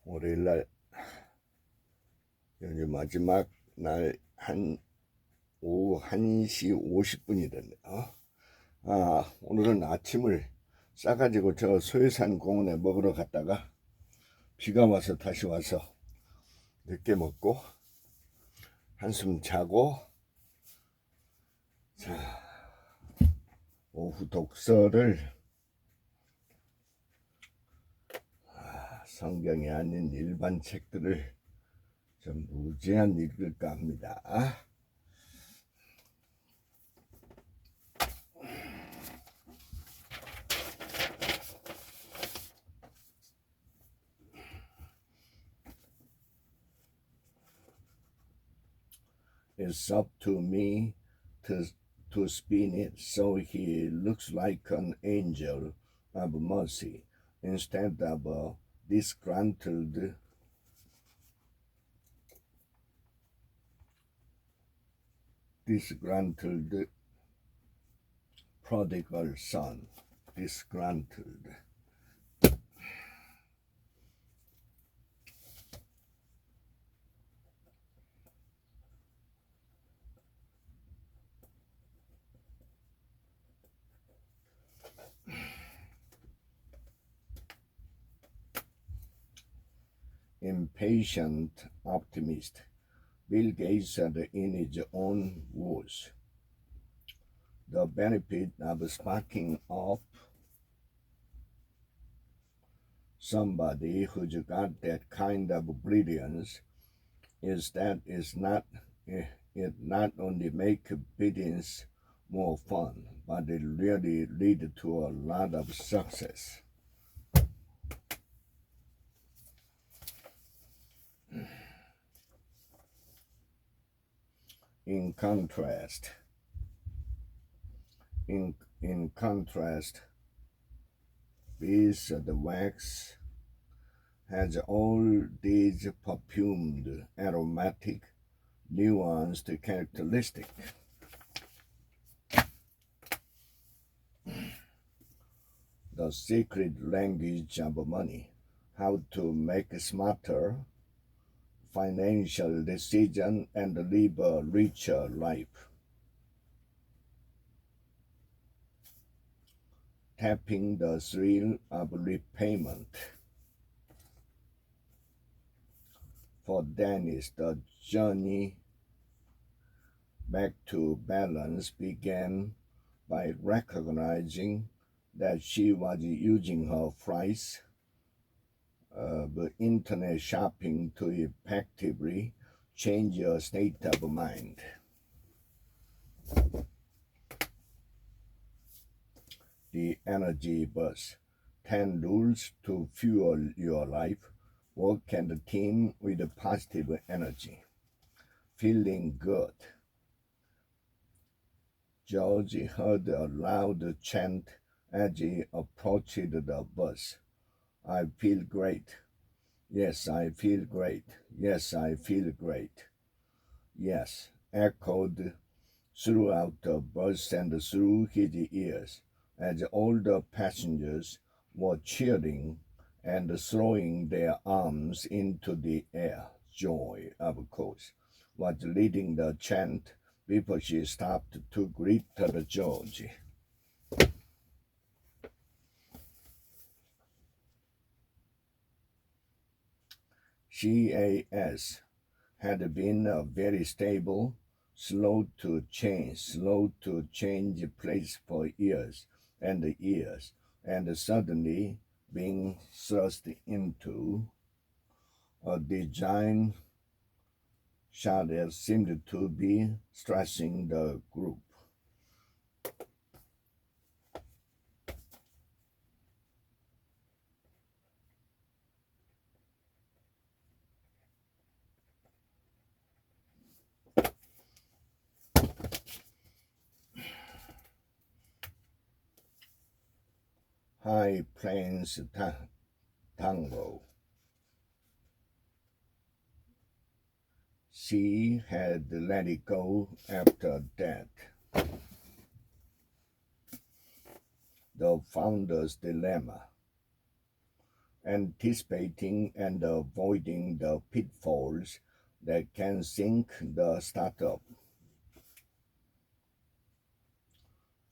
월요일날 연휴 마지막 날 오후 1시 50분이 됐네요. 오늘은 아침을 싸가지고 저 소요산공원에 먹으러 갔다가 비가 와서 다시 와서 늦게 먹고 한숨 자고, 자, 오후 독서를 성경이 아닌 일반 책들을 좀 무제한 읽을까 합니다. It's up to me to spin it so he looks like an angel of mercy instead of a disgruntled prodigal son. Disgruntled. Impatient optimist. Bill Gates said in his own words, the benefit of sparking up somebody who's got that kind of brilliance is that it not only make biddings more fun, but it really lead to a lot of success. In contrast, beeswax has all these perfumed, aromatic, nuanced characteristics. The secret language of money, how to make a smarter financial decision and live a richer life. Tapping the thrill of repayment. For Dennis, the journey back to balance began by recognizing that she was using her flights of internet shopping to effectively change her state of mind. The energy bus, 10 rules to fuel your life. Work and team with positive energy. Feeling good. George heard a loud chant as he approached the bus. I feel great. Yes, I feel great. Yes, I feel great. Yes, echoed throughout the bus and through his ears as all the passengers were cheering and throwing their arms into the air. Joy, of course, was leading the chant before she stopped to greet George. CAS had been a very stable, slow to change place for years, and suddenly being thrust into a design that seemed to be stressing the group. High Plains Tango. She had let it go after that. The Founder's Dilemma. anticipating and avoiding the pitfalls that can sink the startup.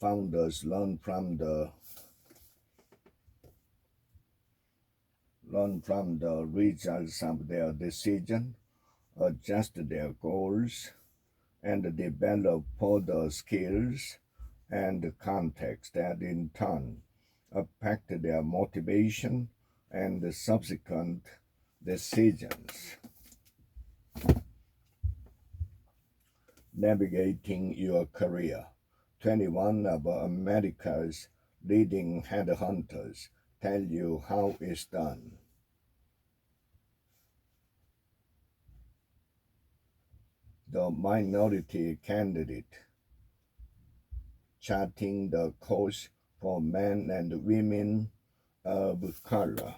Founders learn from the results of their decision, adjust their goals, and develop further skills and context that in turn affect their motivation and subsequent decisions. Navigating your career. 21 of America's leading headhunters tell you how it's done. The minority candidate, charting the course for men and women of color.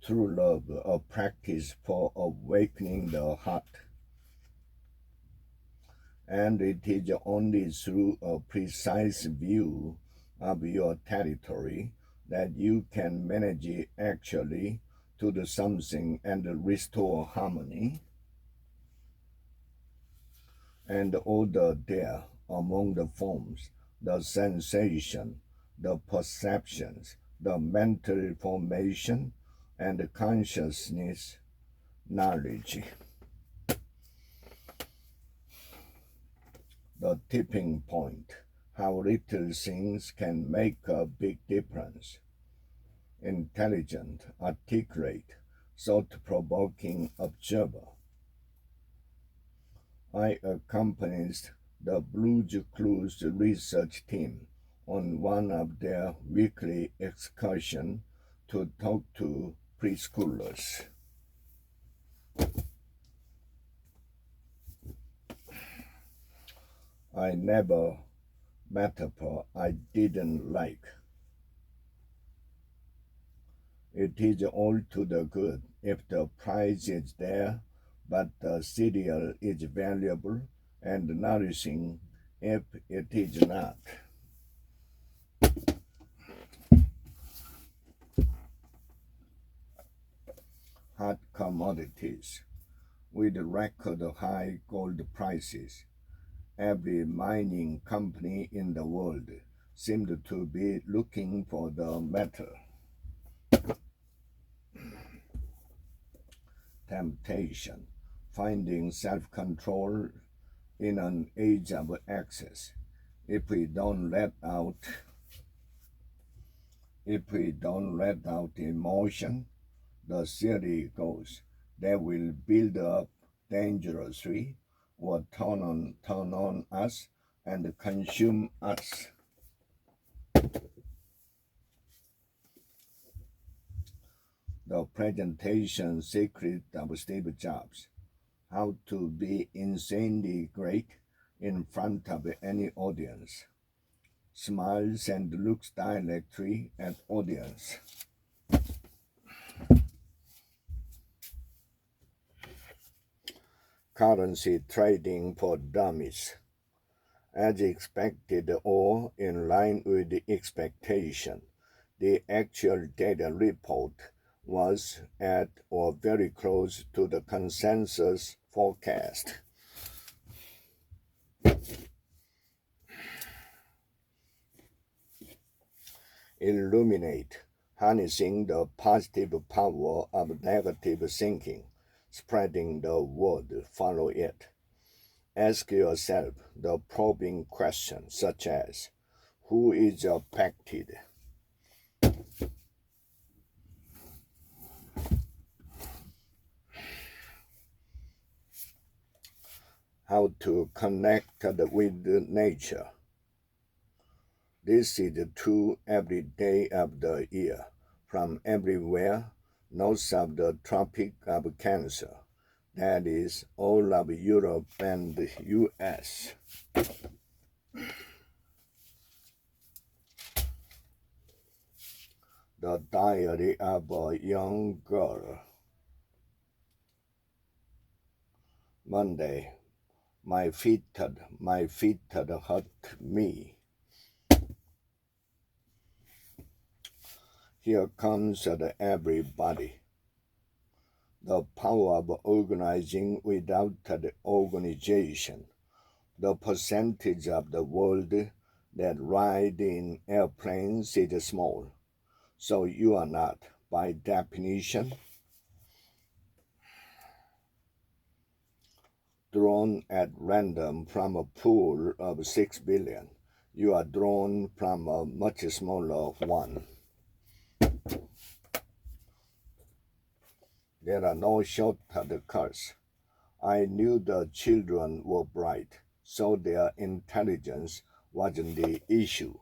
True love, a practice for awakening the heart. And it is only through a precise view of your territory that you can manage it actually to do something and restore harmony and order there among the forms, the sensation, the perceptions, the mental formation, and the consciousness knowledge. The tipping point, how little things can make a big difference. Intelligent, articulate, thought-provoking observer. I accompanied the Blues Clues research team on one of their weekly excursions to talk to preschoolers. I never metaphor I didn't like. It is all to the good if the price is there, but the cereal is valuable and nourishing if it is not. Hot commodities. With record high gold prices, every mining company in the world seemed to be looking for the metal. Temptation, finding self-control in an age of access. If we don't let out emotion, the theory goes, they will build up dangerously or turn on us and consume us. The presentation secret of Steve Jobs, how to be insanely great in front of any audience. Smiles and looks directly at audience. Currency trading for dummies. As expected or in line with the expectation, the actual data report was at or very close to the consensus forecast. Illuminate, harnessing the positive power of negative thinking, spreading the word, follow it. Ask yourself the probing questions such as, who is affected? How to connect with nature. This is true every day of the year, from everywhere north of the Tropic of Cancer, that is, all of Europe and the US. The Diary of a Young Girl. Monday, my feet hurt me. Here comes everybody. The power of organizing without the organization. The percentage of the world that ride in airplanes is small. So you are not, by definition, drawn at random from a pool of 6 billion. You are drawn from a much smaller one. There are no shortcuts. I knew the children were bright, so their intelligence wasn't the issue.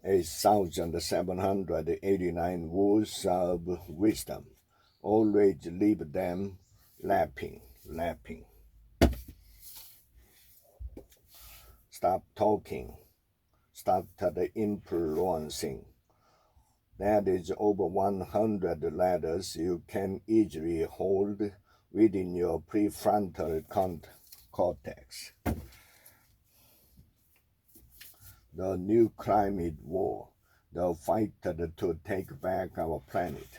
8,789 words of wisdom. Always leave them lapping. Stop talking. Stop influencing. That is over 100 letters you can easily hold within your prefrontal cortex. The new climate war, the fight to take back our planet.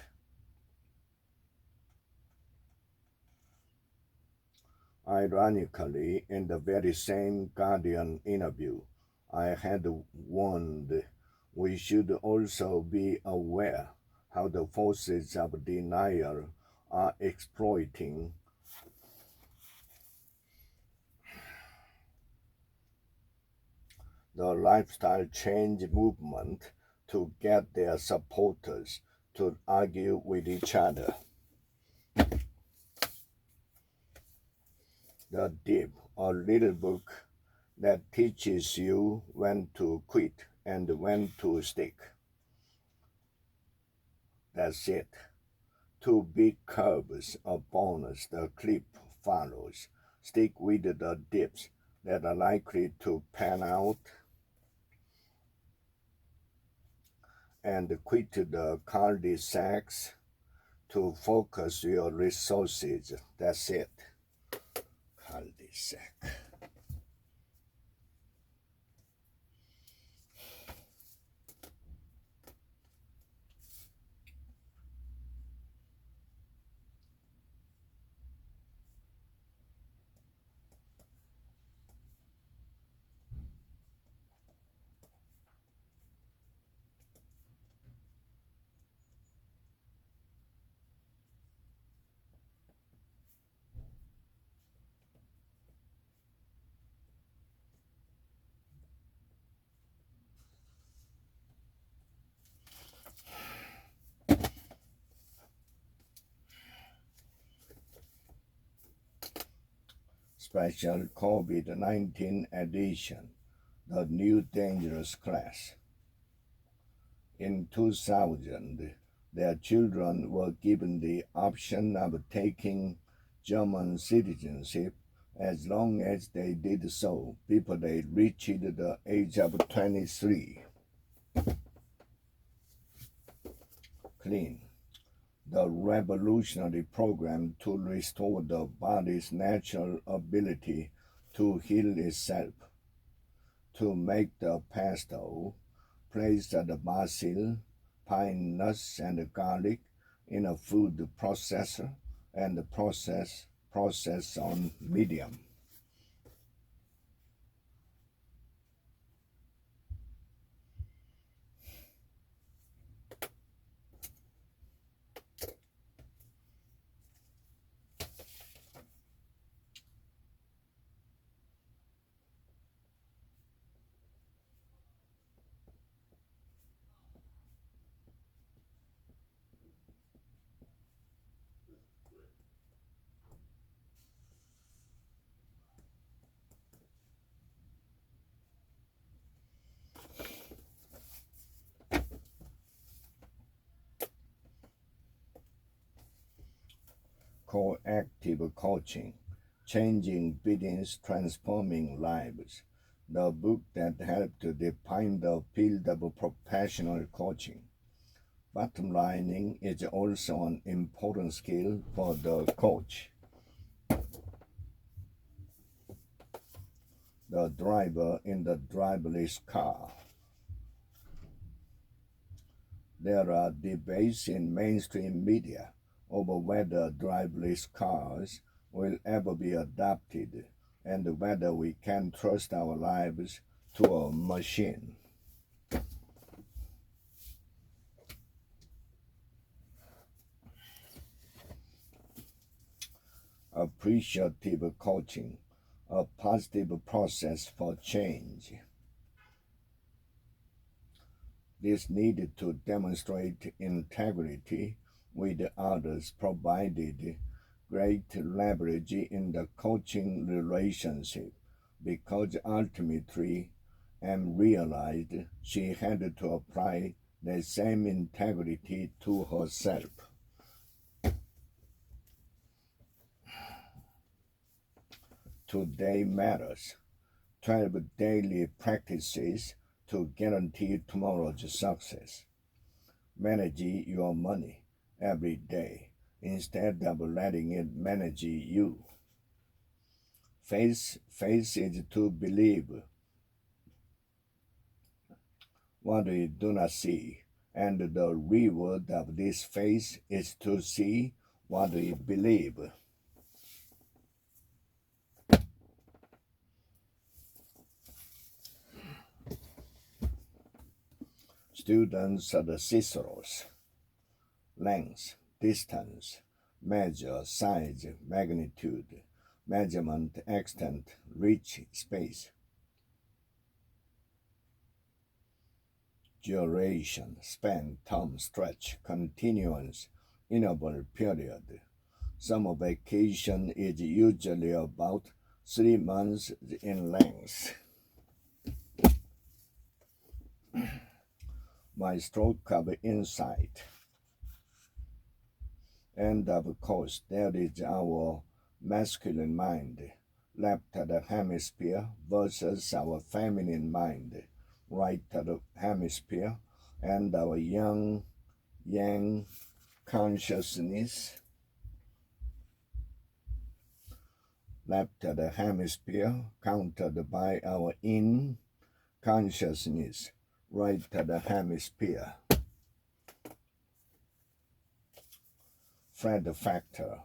Ironically, in the very same Guardian interview, I had warned we should also be aware how the forces of denial are exploiting the lifestyle change movement to get their supporters to argue with each other. The Dip, a little book that teaches you when to quit and when to stick. That's it. 2 big curves, a bonus, the clip follows. Stick with the dips that are likely to pan out and quit the cul-de-sacs to focus your resources. That's it. Cul-de-sac. Special COVID-19 edition, the new dangerous class. In 2000, their children were given the option of taking German citizenship as long as they did so before they reached the age of 23. Clean. The revolutionary program to restore the body's natural ability to heal itself, to make the pesto, place the basil, pine nuts, and garlic in a food processor and process on medium. Coactive coaching, changing business, transforming lives. The book that helped to define the field of professional coaching. Bottom lining is also an important skill for the coach. The driver in the driverless car. There are debates in mainstream media over whether driverless cars will ever be adopted and whether we can trust our lives to a machine. Appreciative coaching, a positive process for change. This needed to demonstrate integrity with others provided great leverage in the coaching relationship because ultimately Em realized she had to apply the same integrity to herself. Today matters. 12 daily practices to guarantee tomorrow's success. Manage your money every day instead of letting it manage you. Faith is to believe what we do not see, and the reward of this faith is to see what we believe. Students are the Ciceros. Length, distance, measure, size, magnitude, measurement, extent, reach, space. Duration, span, term, stretch, continuance, interval, period. Summer vacation is usually about 3 months in length. My stroke of insight. And of course, there is our masculine mind, left hemisphere versus our feminine mind, right hemisphere, and our yang consciousness, left hemisphere, countered by our yin consciousness, right hemisphere. Fred factor,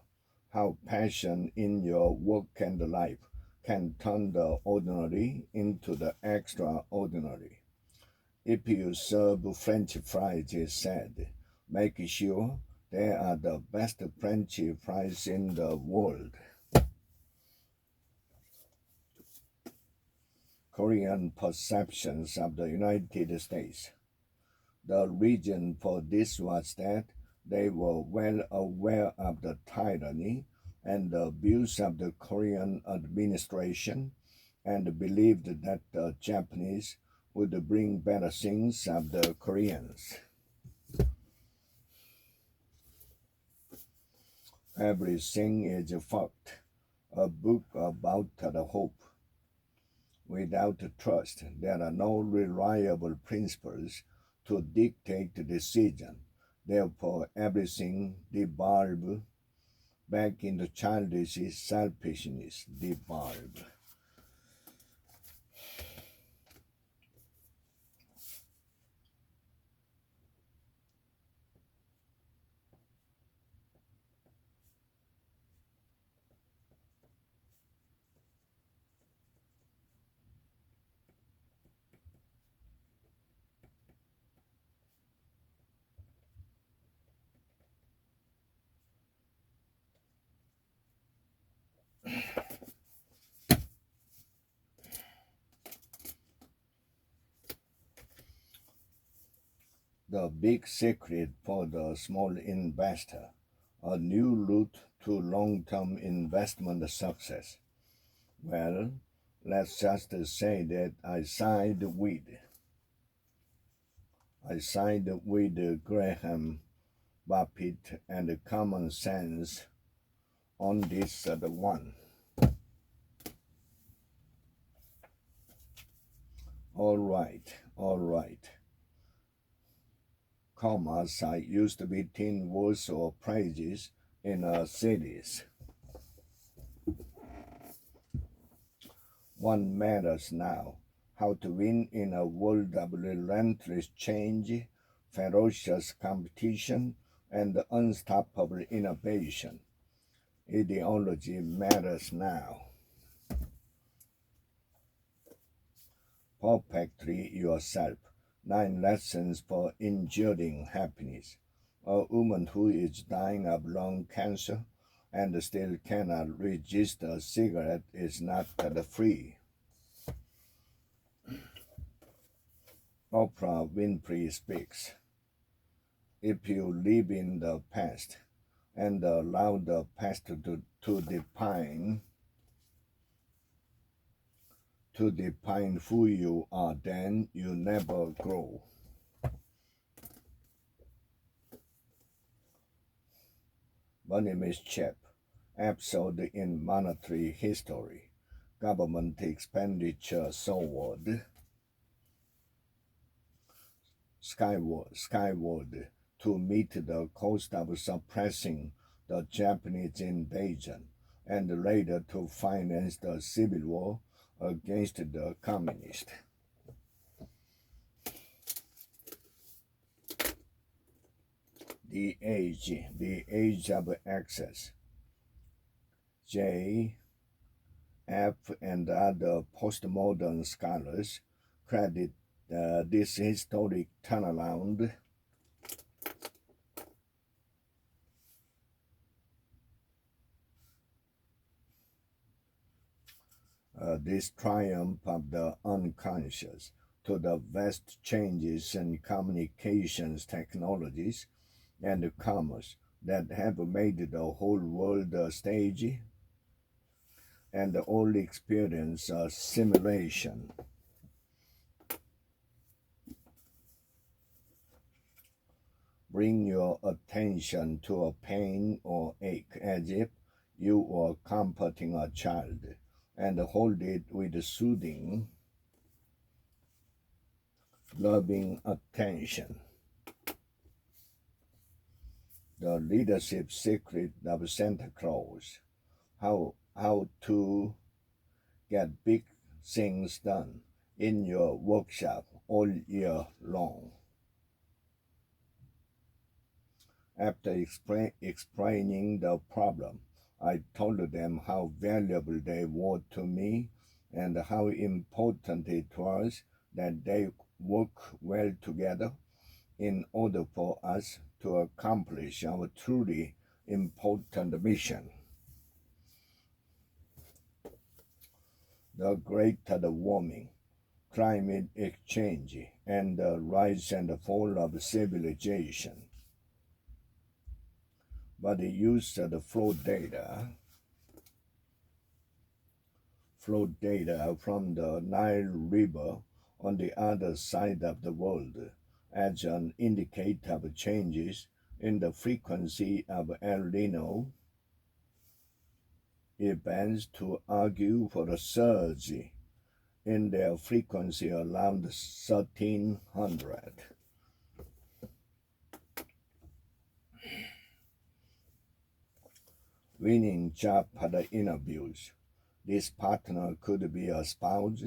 how passion in your work and life can turn the ordinary into the extraordinary. If you serve French fries, he said, make sure they are the best French fries in the world. Korean perceptions of the United States. The reason for this was that they were well aware of the tyranny and the abuse of the Korean administration and believed that the Japanese would bring better things of the Koreans. Everything is fucked. A book about the hope. Without trust, there are no reliable principles to dictate the decision. Therefore, everything devolves back into childish selfishness. Devolve. The big secret for the small investor, a new route to long-term investment success. Well, let's just say that I signed with Graham, Buffett, and common sense on this one. All right. Commas I used to be 10 words or phrases in a series. One matters now, how to win in a world of relentless change, ferocious competition, and unstoppable innovation. Ideology matters now. Perfectly yourself. 9 lessons for enduring happiness. A woman who is dying of lung cancer and still cannot resist a cigarette is not free. Oprah Winfrey speaks. If you live in the past and allow the past to define who you are, then you never grow. Money mischief, episode in monetary history. Government expenditure soared skyward to meet the cost of suppressing the Japanese invasion and later to finance the civil war against the communists. The age of access. J. F. and other postmodern scholars credit this historic turnaround this triumph of the unconscious to the vast changes in communications technologies and commerce that have made the whole world a stage and all experience a simulation. Bring your attention to a pain or ache as if you were comforting a child, and hold it with soothing, loving attention. The leadership secret of Santa Claus. How to get big things done in your workshop all year long. After explaining the problem, I told them how valuable they were to me and how important it was that they work well together in order for us to accomplish our truly important mission. The great warming, climate exchange, and the rise and fall of civilization. But the use of the flow data from the Nile River on the other side of the world as an indicator of changes in the frequency of El Nino events to argue for a surge in their frequency around 1300. Winning job interviews. This partner could be a spouse,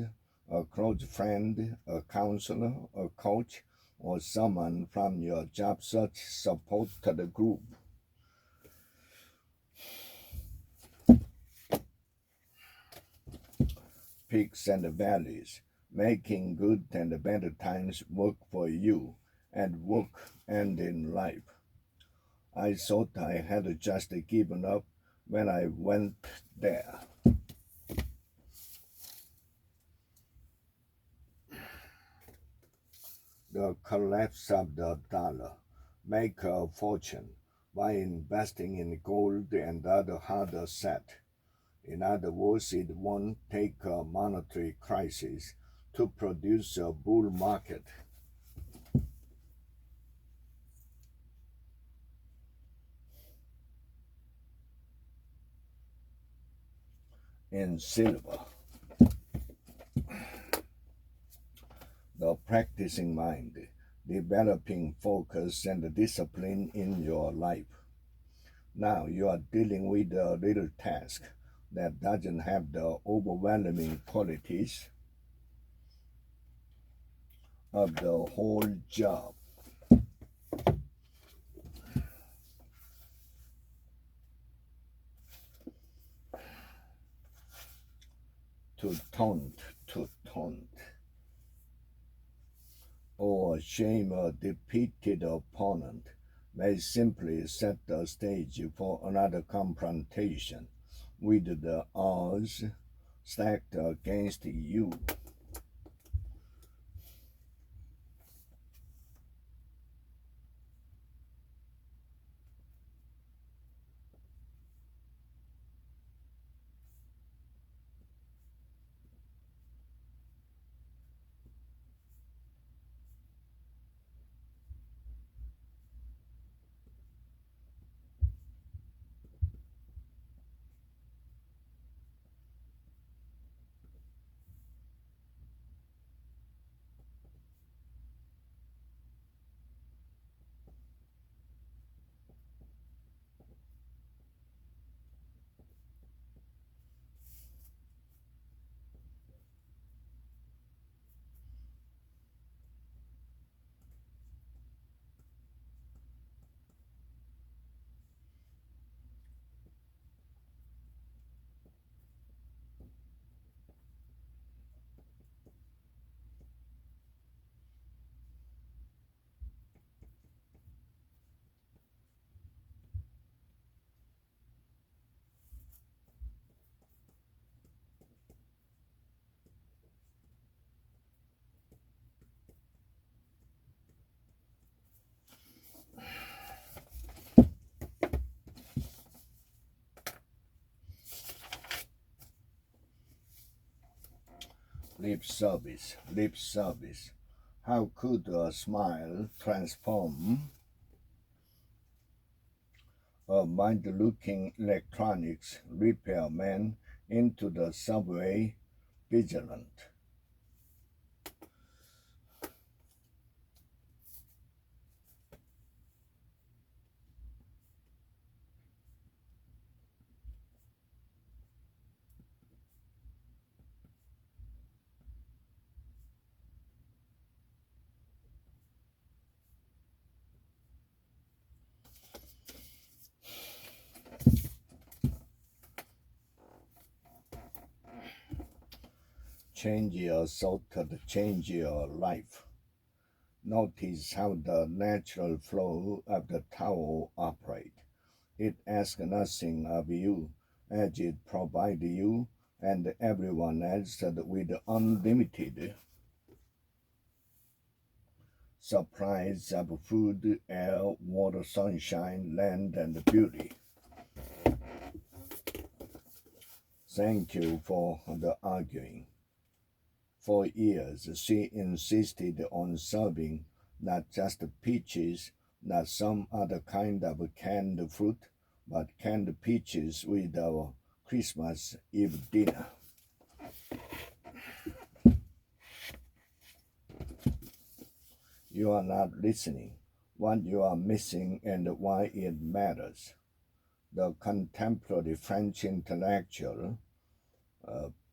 a close friend, a counselor, a coach, or someone from your job search support group. Peaks and valleys, making good and bad times work for you and work and in life. I thought I had just given up when I went there. The collapse of the dollar. Make a fortune by investing in gold and other hard assets. In other words, it won't take a monetary crisis to produce a bull market. In silver, the practicing mind, developing focus and discipline in your life. Now you are dealing with a little task that doesn't have the overwhelming qualities of the whole job. to taunt, or shame a defeated opponent may simply set the stage for another confrontation with the odds stacked against you. Lip service. How could a smile transform a mind-looking electronics repairman into the subway vigilant? Change your thought, change your life. Notice how the natural flow of the Tao operates. It asks nothing of you, as it provides you and everyone else with unlimited supplies of food, air, water, sunshine, land, and beauty. Thank you for the arguing. For years, she insisted on serving not just peaches, not some other kind of canned fruit, but canned peaches with our Christmas Eve dinner. You are not listening. What you are missing and why it matters. The contemporary French intellectual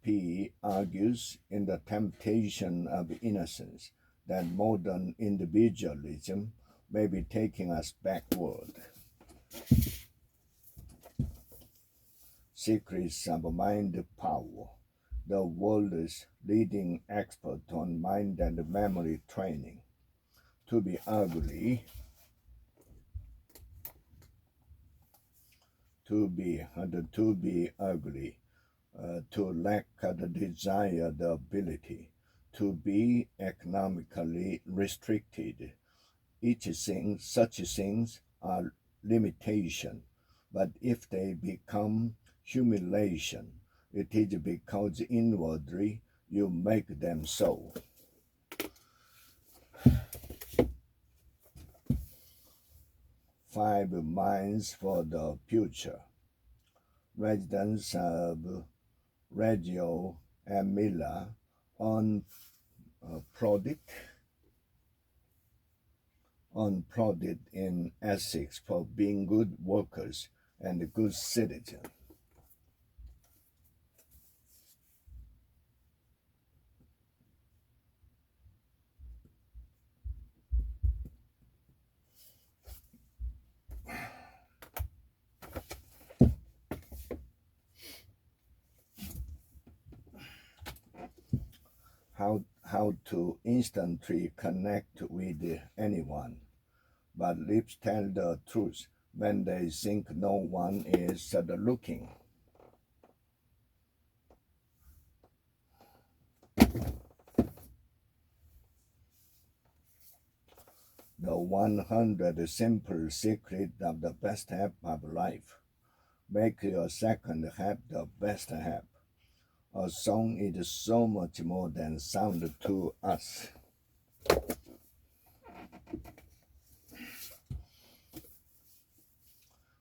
P argues in The Temptation of Innocence that modern individualism may be taking us backward. Secrets of Mind Power, the world's leading expert on mind and memory training. To be ugly, to be ugly, to lack the desire, the ability, to be economically restricted. Such things are limitation, but if they become humiliation, it is because inwardly you make them so. Five minds for the future. Residents of Reggio Emilia unprodded in Essex for being good workers and good citizens. how to instantly connect with anyone, but lips tell the truth when they think no one is looking. The 100 simple secrets of the best half of life. Make your second half the best half. A song is so much more than sound to us.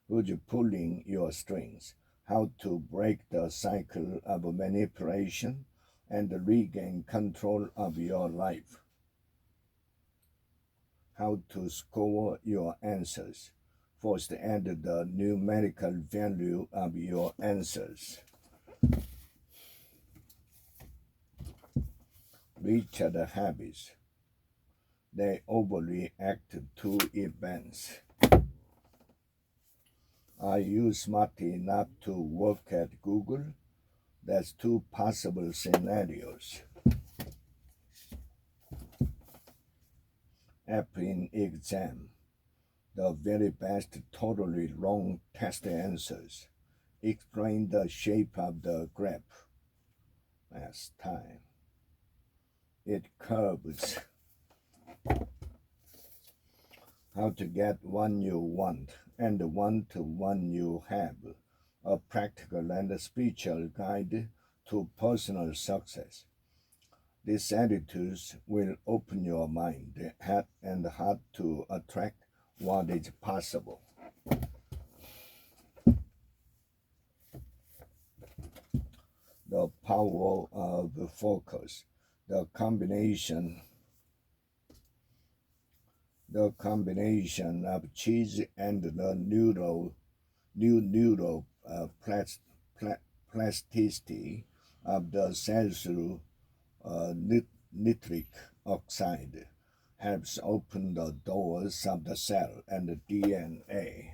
Who's pulling your strings? How to break the cycle of manipulation and regain control of your life. How to score your answers. First, add the numerical value of your answers. Which are the habits? They overreact to events. Are you smart enough to work at Google? That's two possible scenarios. App in exam. The very best totally wrong test answers. Explain the shape of the graph. Last time. It curves. How to get one you want and one you have. A practical and spiritual guide to personal success. These attitudes will open your mind, head, and heart to attract what is possible. The power of focus, the combination of cheese and the new neural plasticity of the cells through nitric oxide helps open the doors of the cell and the DNA.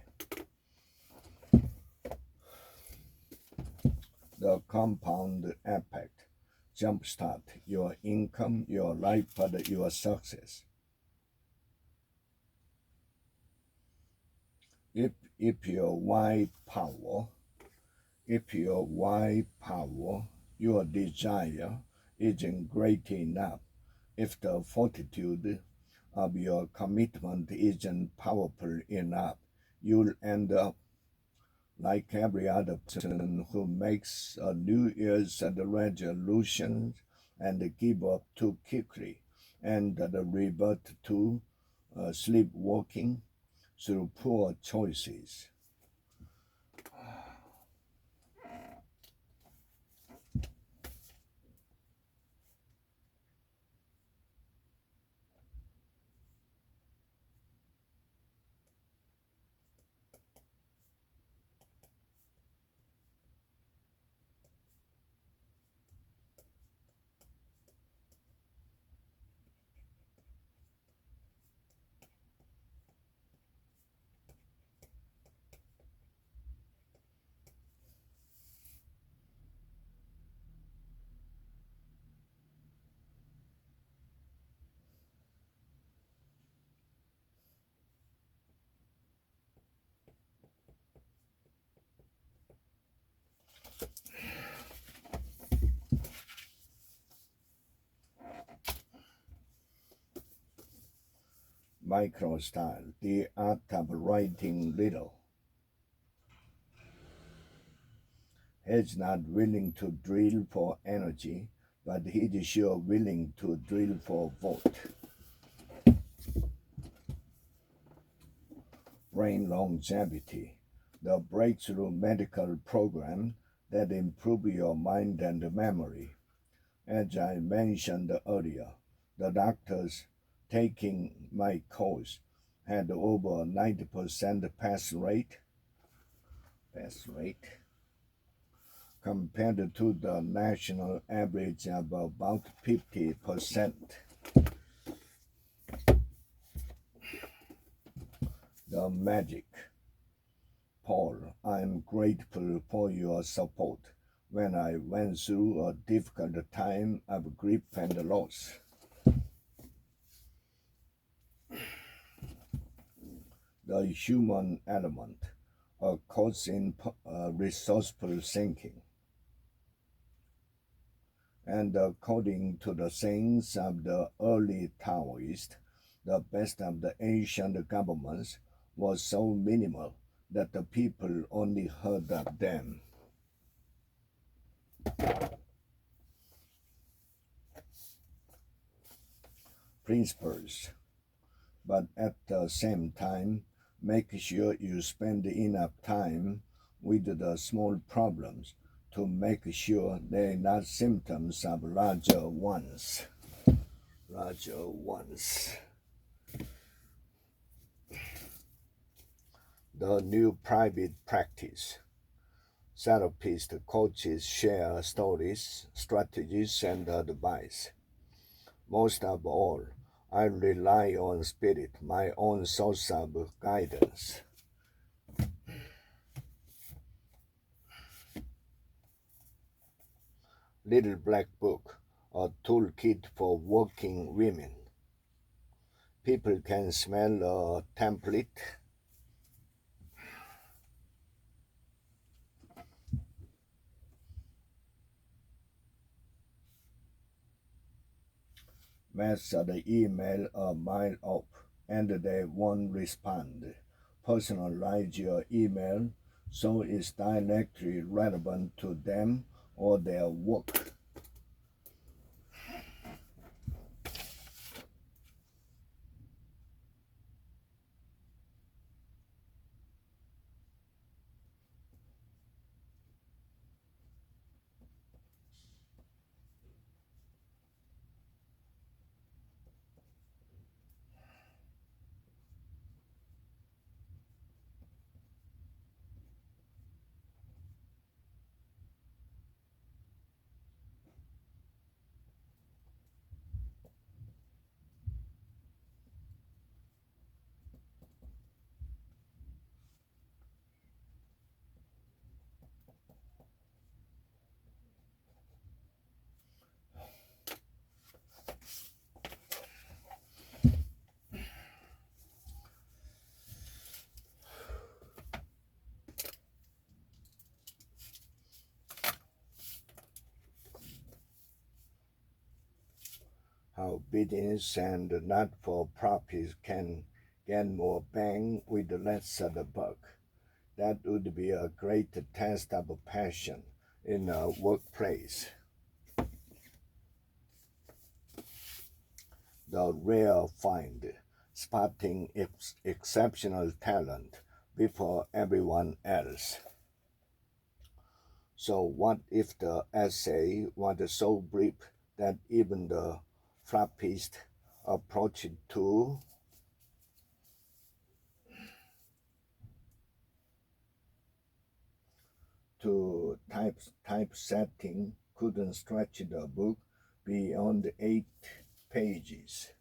The compound effect jumpstart your income, your life, and your success. If your why power, your desire isn't great enough, if the fortitude of your commitment isn't powerful enough, you'll end up like every other person who makes a New Year's resolution and give up too quickly and revert to sleepwalking through poor choices. Micro style, the art of writing little. He's not willing to drill for energy, but he's sure willing to drill for vote. Brain longevity, the breakthrough medical program that improve your mind and memory. As I mentioned earlier, the doctors taking my course had over 90% pass rate compared to the national average of about 50%. The magic. Paul, I'm grateful for your support. when I went through a difficult time of grief and loss. The human element, a cause in resourceful thinking. And according to the sayings of the early Taoists, the best of the ancient governments was so minimal that the people only heard of them. Principles, but at the same time, make sure you spend enough time with the small problems to make sure they're not symptoms of larger ones. Larger ones. The new private practice. Therapists, coaches share stories, strategies, and advice. Most of all, I rely on spirit, my own source of guidance. Little Black Book, a toolkit for working women. People can smell a template. Message the email a mile up and they won't respond. Personalize your email so it's directly relevant to them or their work. How business and not-for-profits can get more bang with less of the buck. That would be a great test of passion in a workplace. The rare find, spotting exceptional talent before everyone else. So what if the essay was so brief that even the flappiest approach to typesetting couldn't stretch the book beyond 8 pages.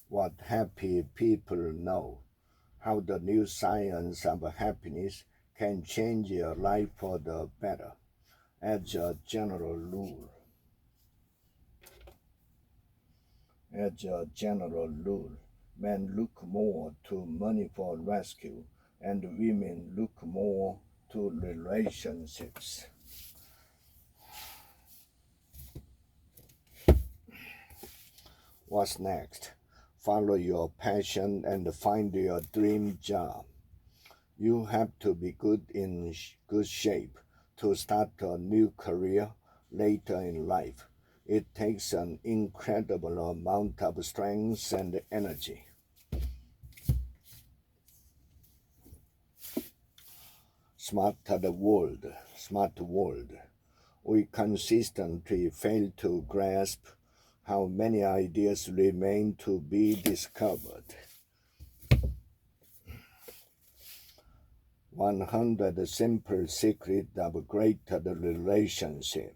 what happy people know, how the new science of happiness can change your life for the better. As a general rule, men look more to money for rescue, and women look more to relationships. What's next? Follow your passion and find your dream job. You have to be in good shape to start a new career later in life. It takes an incredible amount of strength and energy. Smart world. We consistently fail to grasp how many ideas remain to be discovered. 100 simple secrets of greater relationship.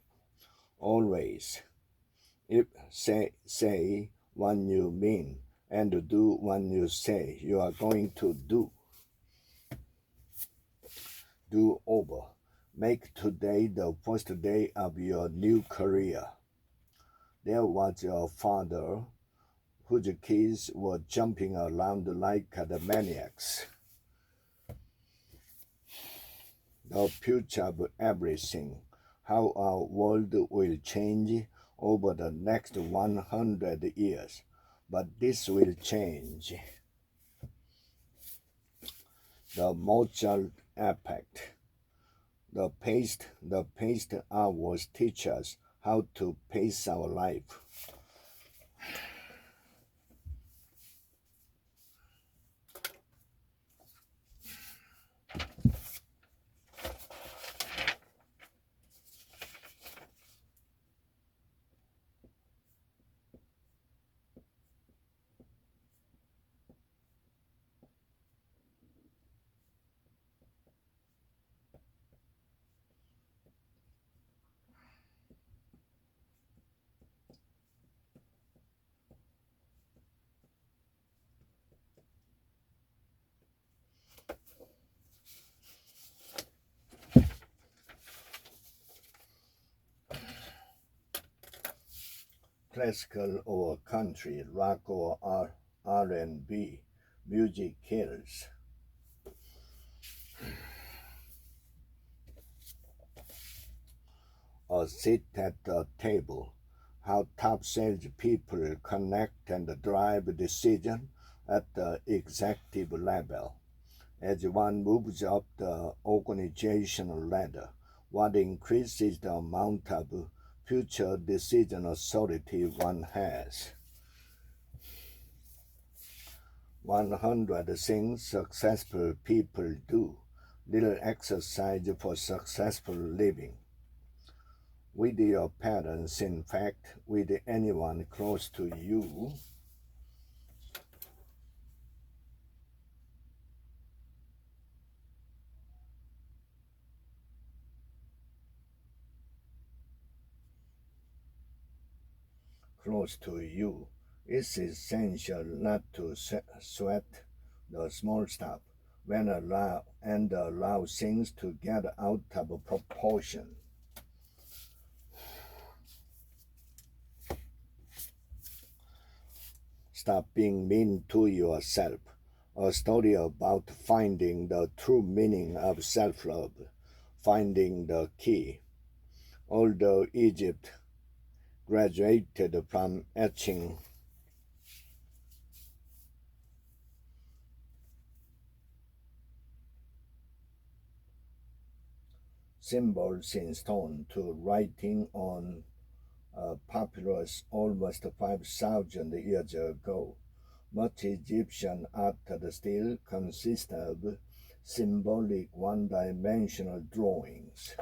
Always, say what you mean and do what you say you are going to do. Do over. Make today the first day of your new career. There was a father whose kids were jumping around like the maniacs. The future of everything, how our world will change over the next 100 years. But this will change. The Mozart effect. The paced hours teach us how to pace our life. Classical or country, rock or R&B, music kills. Or sit at a table, how top sales people connect and drive decisions at the executive level. As one moves up the organizational ladder, what increases the amount of future decision authority one has. 100 things successful people do. Little exercise for successful living. With your parents, in fact, with anyone close to you. It's essential not to sweat the small stuff and allow things to get out of proportion. Stop being mean to yourself. A story about finding the true meaning of self-love, finding the key. Although Egypt graduated from etching symbols in stone to writing on papyrus almost 5,000 years ago. Much Egyptian art still consists of symbolic one-dimensional drawings.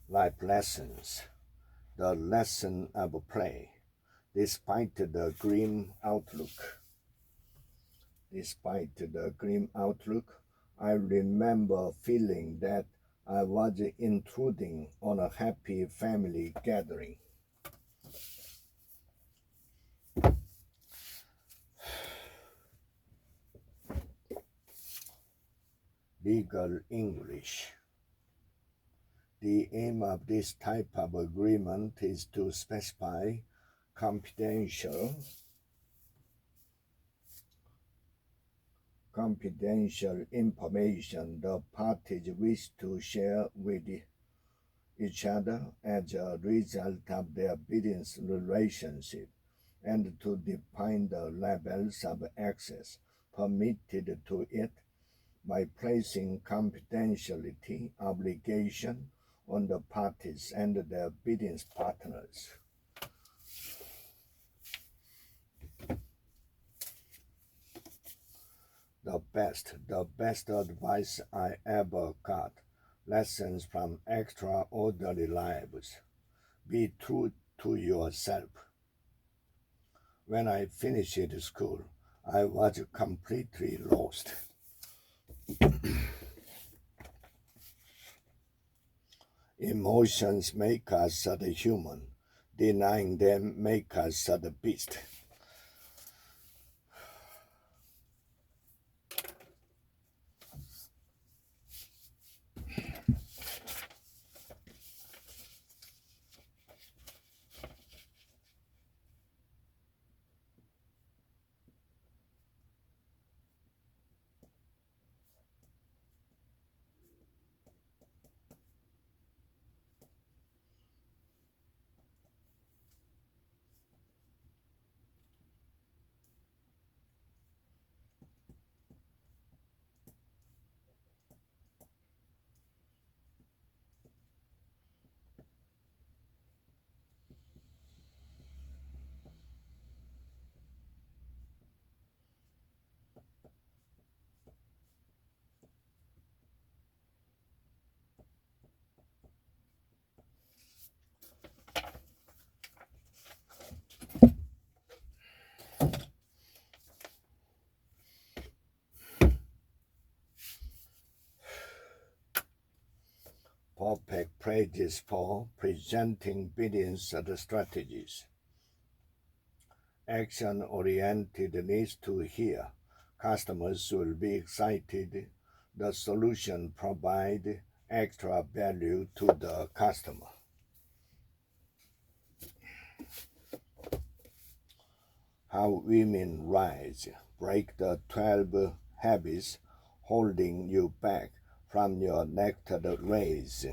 Life lessons. The lesson of play. Despite the grim outlook, Despite the grim outlook, I remember feeling that I was intruding on a happy family gathering. Legal English. The aim of this type of agreement is to specify confidential information the parties wish to share with each other as a result of their business relationship, and to define the levels of access permitted to it by placing confidentiality obligation on the parties and their business partners. The best advice I ever got. Lessons from extraordinary lives. Be true to yourself. When I finished school, I was completely lost. Emotions make us the human. Denying them make us the beast. Perfect practice for presenting business strategies. Action-oriented needs to hear. Customers will be excited. The solution provides extra value to the customer. How women rise. Break the 12 habits holding you back from your next raise.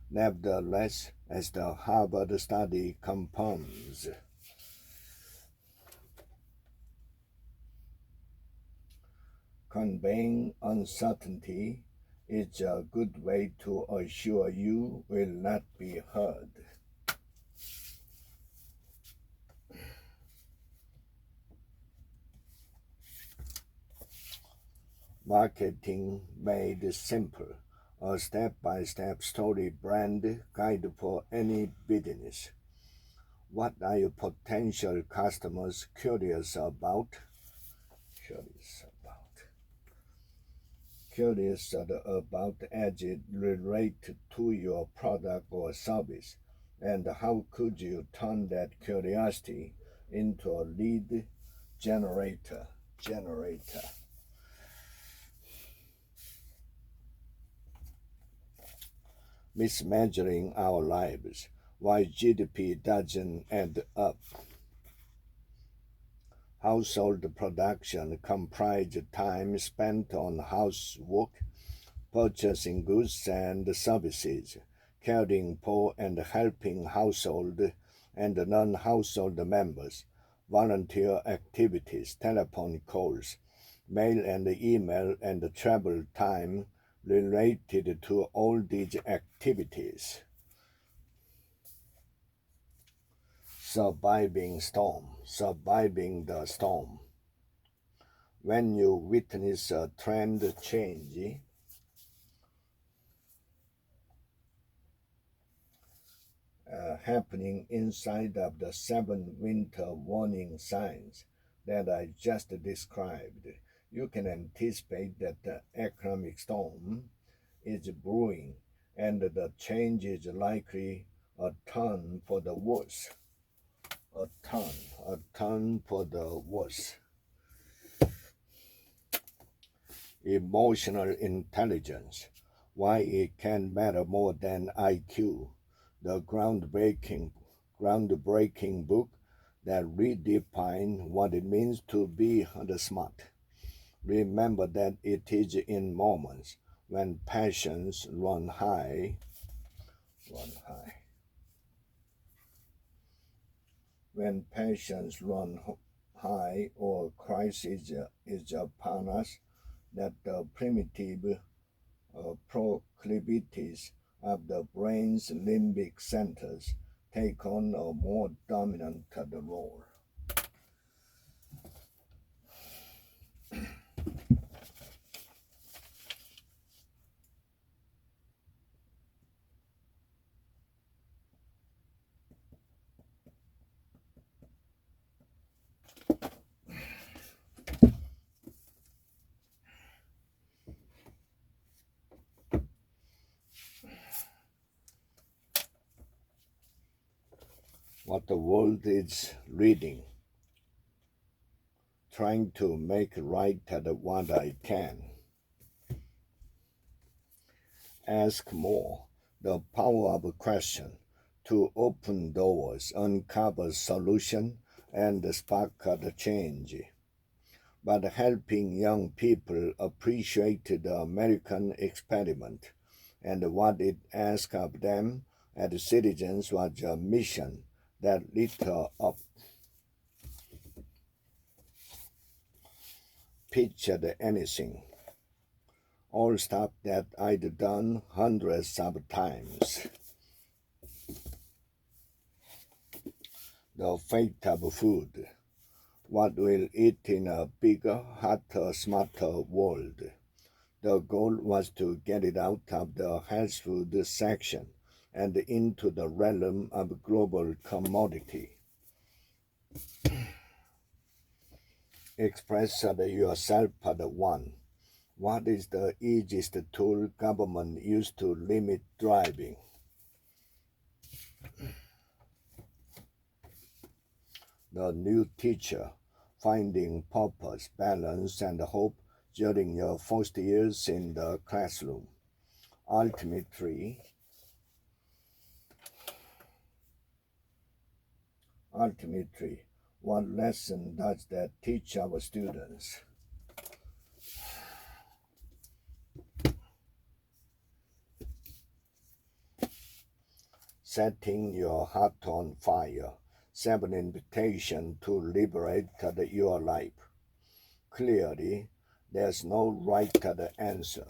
Nevertheless, as the Harvard study confirms, conveying uncertainty is a good way to assure you will not be heard. Marketing Made Simple, a step-by-step story brand guide for any business. What are your potential customers curious about? Curious about as it relates to your product or service, and how could you turn that curiosity into a lead generator. Mismeasuring our lives. Why GDP doesn't add up. Household production comprises time spent on housework, purchasing goods and services, caring for and helping household and non-household members, volunteer activities, telephone calls, mail and email, and travel time related to all these activities. Surviving the storm. When you witness a trend change, happening inside of the 7 winter warning signs that I just described, you can anticipate that the economic storm is brewing and the change is likely a turn for the worse. A turn for the worse. Emotional intelligence, why it can matter more than IQ, the groundbreaking book that redefined what it means to be the smart. Remember that it is in moments when passions run high, when passions run high or crisis is upon us, that the primitive proclivities of the brain's limbic centers take on a more dominant role. What the world is reading, trying to make right what I can. Ask more, the power of a question, to open doors, uncover solution, and spark the change. But helping young people appreciate the American experiment and what it asked of them as citizens was a mission that lit her up. Pictured anything. All stuff that I'd done hundreds of times. The fate of food. What we'll eat in a bigger, hotter, smarter world. The goal was to get it out of the health food section and into the realm of global commodity. Express yourself one. What is the easiest tool government used to limit driving? The new teacher, finding purpose, balance, and hope during your first years in the classroom. Ultimately, what lesson does that teach our students? Setting your heart on fire. 7 invitations to liberate your life. Clearly, there's no right answer.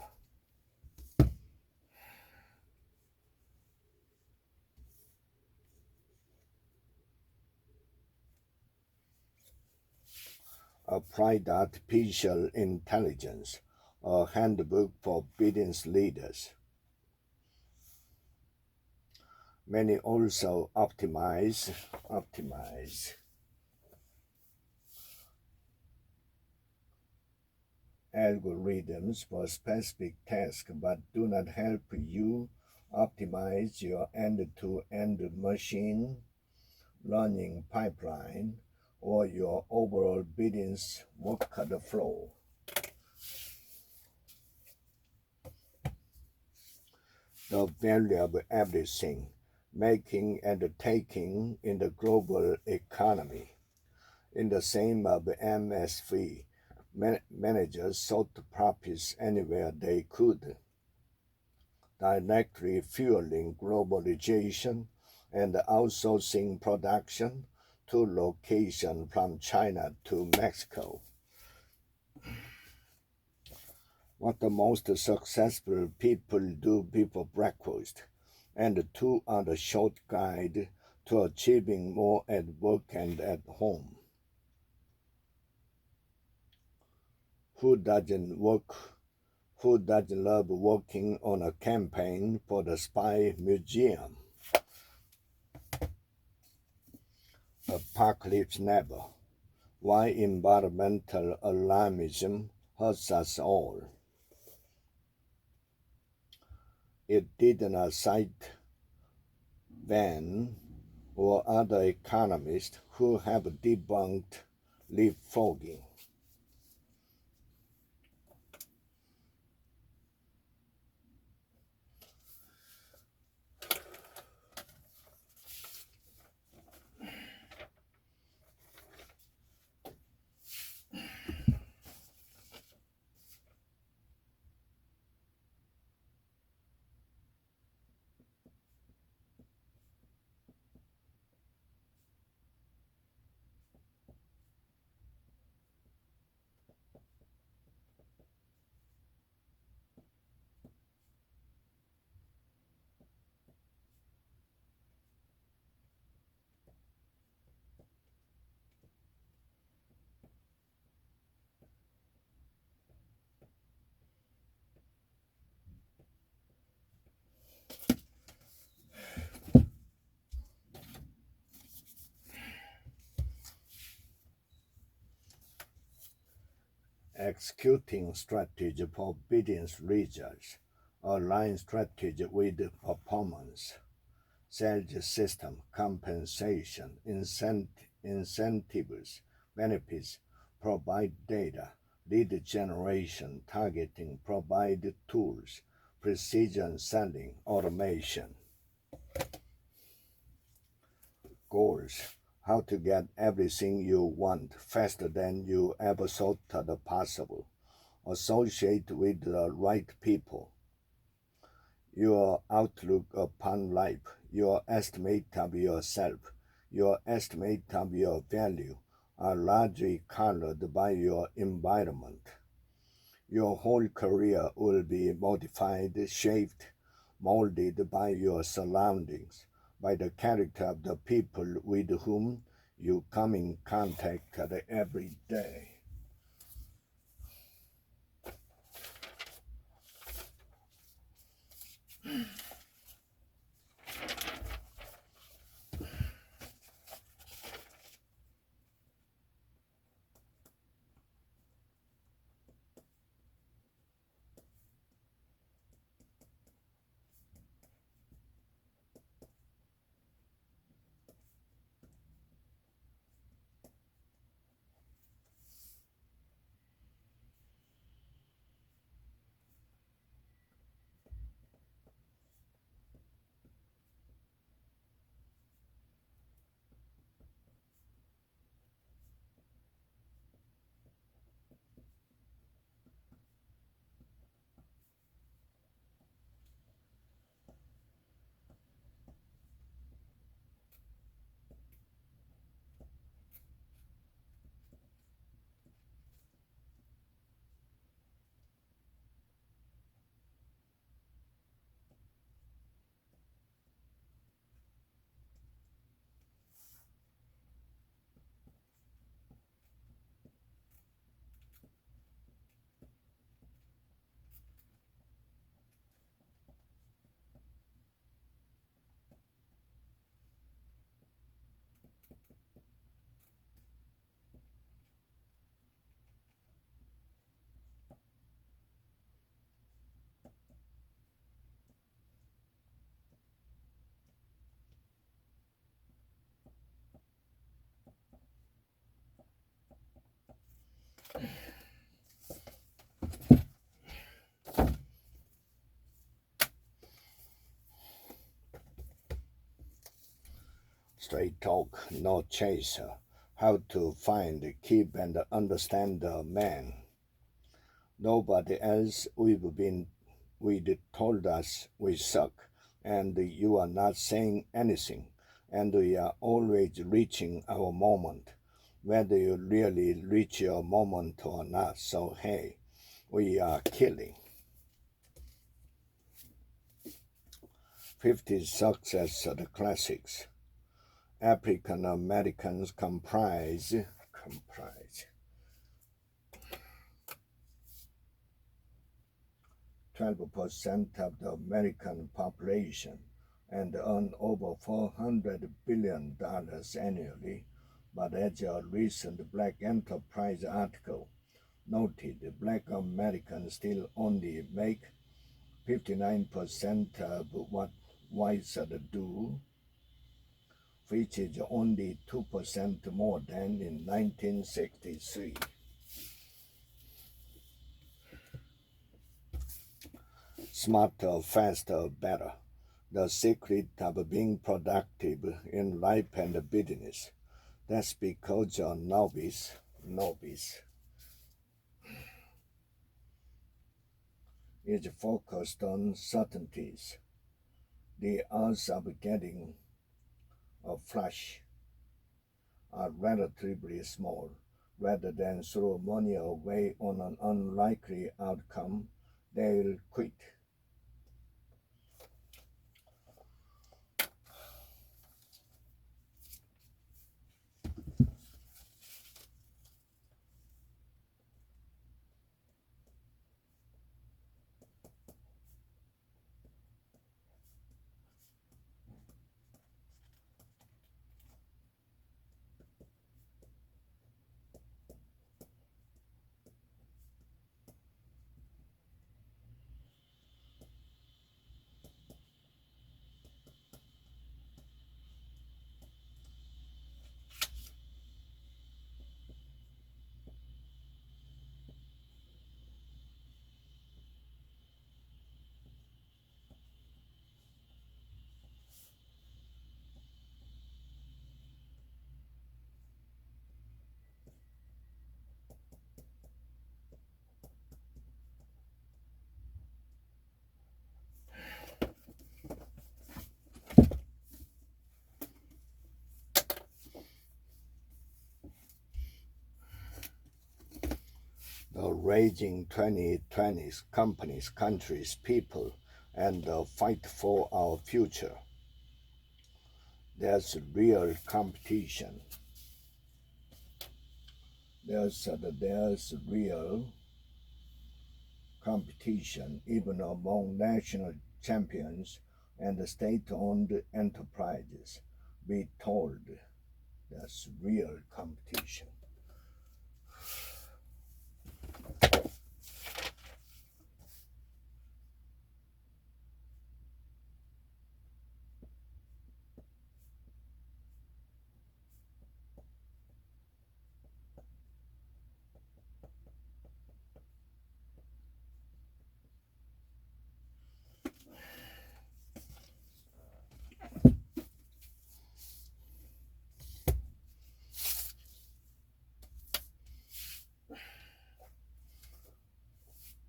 Applied artificial intelligence, a handbook for business leaders. Many also optimize algorithms for specific tasks but do not help you optimize your end-to-end machine learning pipeline or your overall business workflow. The value of everything, making and taking in the global economy. In the same of MSV, managers sought profits anywhere they could, directly fueling globalization and outsourcing production to locations from China to Mexico. What the most successful people do before breakfast, and 2 are the short guide to achieving more at work and at home. Who doesn't love working on a campaign for the Spy Museum? Apocalypse Never. Why environmental alarmism hurts us all. It did not cite Van or other economists who have debunked leapfrogging. Executing strategy for business results, align strategy with performance, sales system, compensation, incentives, benefits, provide data, lead generation, targeting, provide tools, precision selling, automation. Goals: how to get everything you want faster than you ever thought possible. Associate with the right people. Your outlook upon life, your estimate of yourself, your estimate of your value are largely colored by your environment. Your whole career will be modified, shaped, molded by your surroundings, by the character of the people with whom you come in contact every day. Straight talk, no chaser. How to find, keep, and understand a man. Nobody else we'd told us we suck, and you are not saying anything, and we are always reaching our moment, whether you really reach your moment or not. So hey, we are killing. 50 success the classics. African Americans comprise 12% of the American population and earn over $400 billion annually. But as a recent Black Enterprise article noted black Americans still only make 59% of what whites do, which is only 2% more than in 1963. Smarter, faster, better. The secret of being productive in life and business. That's because a novice is focused on certainties. The odds of getting a flush are relatively small. Rather than throw money away on an unlikely outcome, they'll quit. The raging 2020s companies, countries, people, and the fight for our future. There's real competition. There's real competition even among national champions and state-owned enterprises. Be told there's real competition.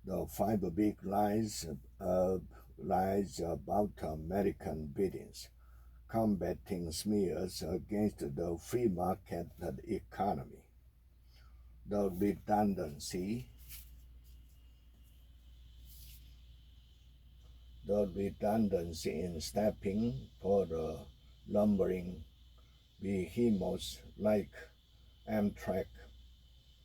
The five big lies about American business, combating smears against the free market economy, the redundancy in staffing for the lumbering behemoths like Amtrak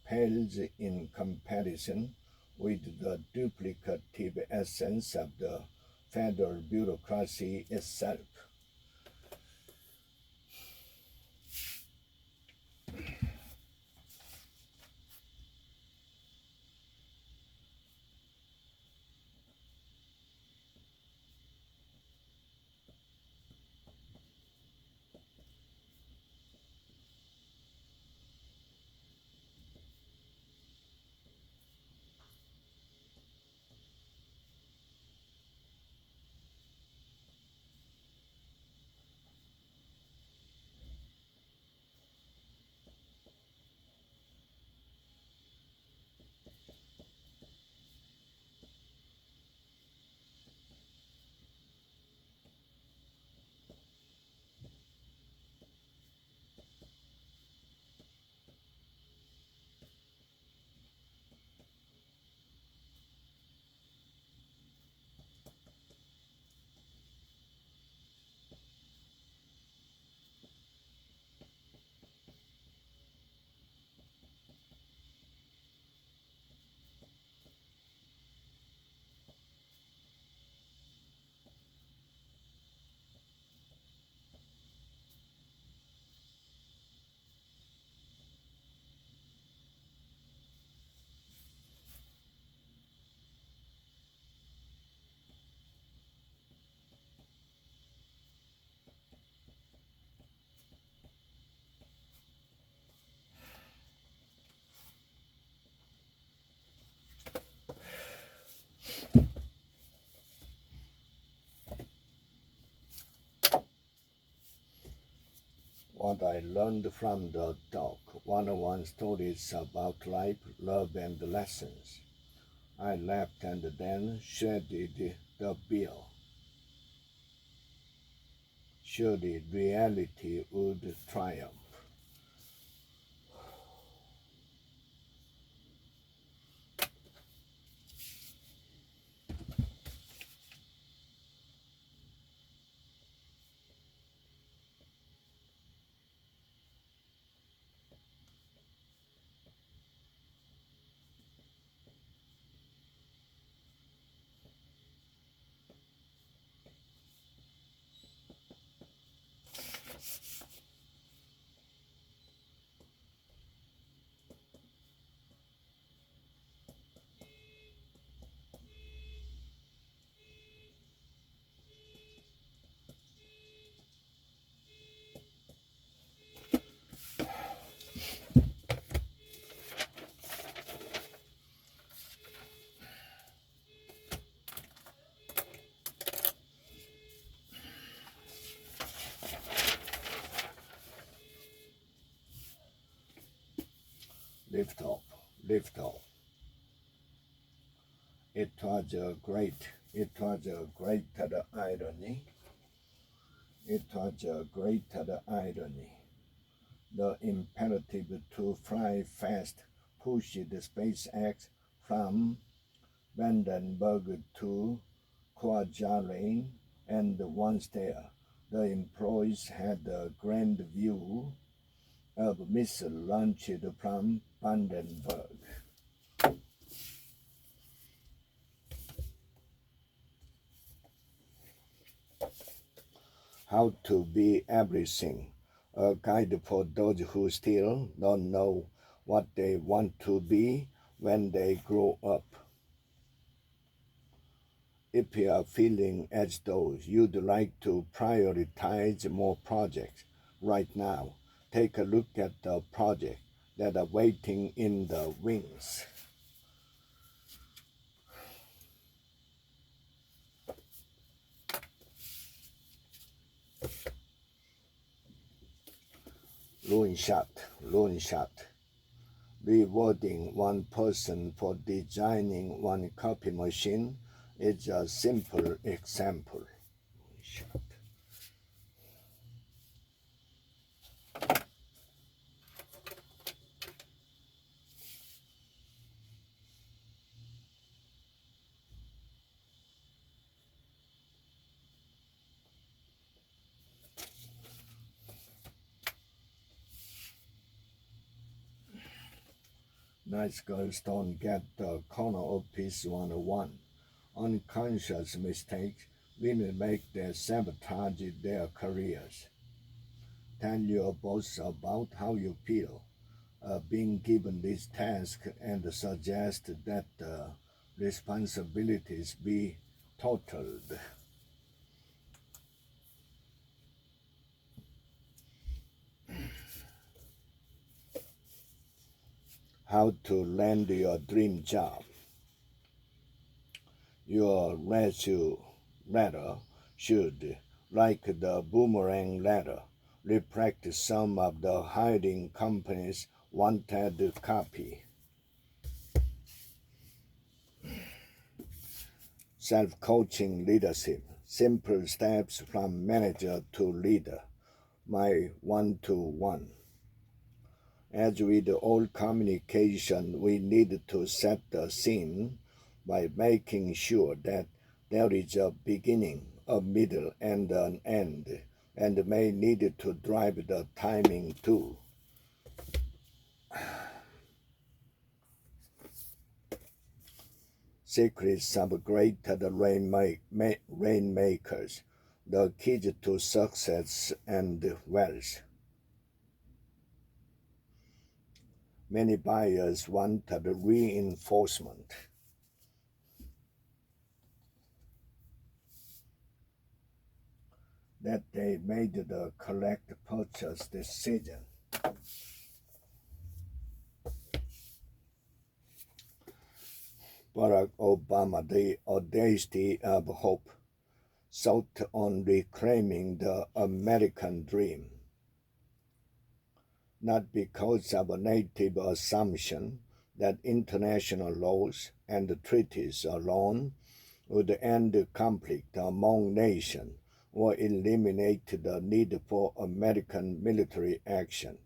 pales in comparison with the duplicative essence of the federal bureaucracy itself. what I learned from the talk, one-on-one stories about life, love, and lessons. I laughed and then shredded the bill. Surely reality would triumph. Lift off, lift off. It was a great irony. It was a great irony. The imperative to fly fast pushed SpaceX from Vandenberg to Kwajalein, and once there, the employees had a grand view of missile launched from Vandenberg. How to be everything. A guide for those who still don't know what they want to be when they grow up. If you are feeling as though you'd like to prioritize more projects right now, take a look at the projects that are waiting in the wings. Loan shot. Rewarding one person for designing one copy machine is a simple example. Nice girls don't get the corner office 101. Unconscious mistakes will make them sabotage their careers. Tell your boss about how you feel being given this task and suggest that the responsibilities be totaled. How to land your dream job. Your resume letter should, like the boomerang letter, reflect some of the hiring company's wanted copy. Self-coaching leadership. Simple steps from manager to leader. My one-to-one. As with all communication, we need to set the scene by making sure that there is a beginning, a middle, and an end, and may need to drive the timing too. Secrets of great rainmakers, the keys to success and wealth. Many buyers wanted reinforcement. That they made the correct purchase decision. Barack Obama, the audacity of hope, sought on reclaiming the American dream. not because of a native assumption that international laws and treaties alone would end conflict among nations or eliminate the need for American military action,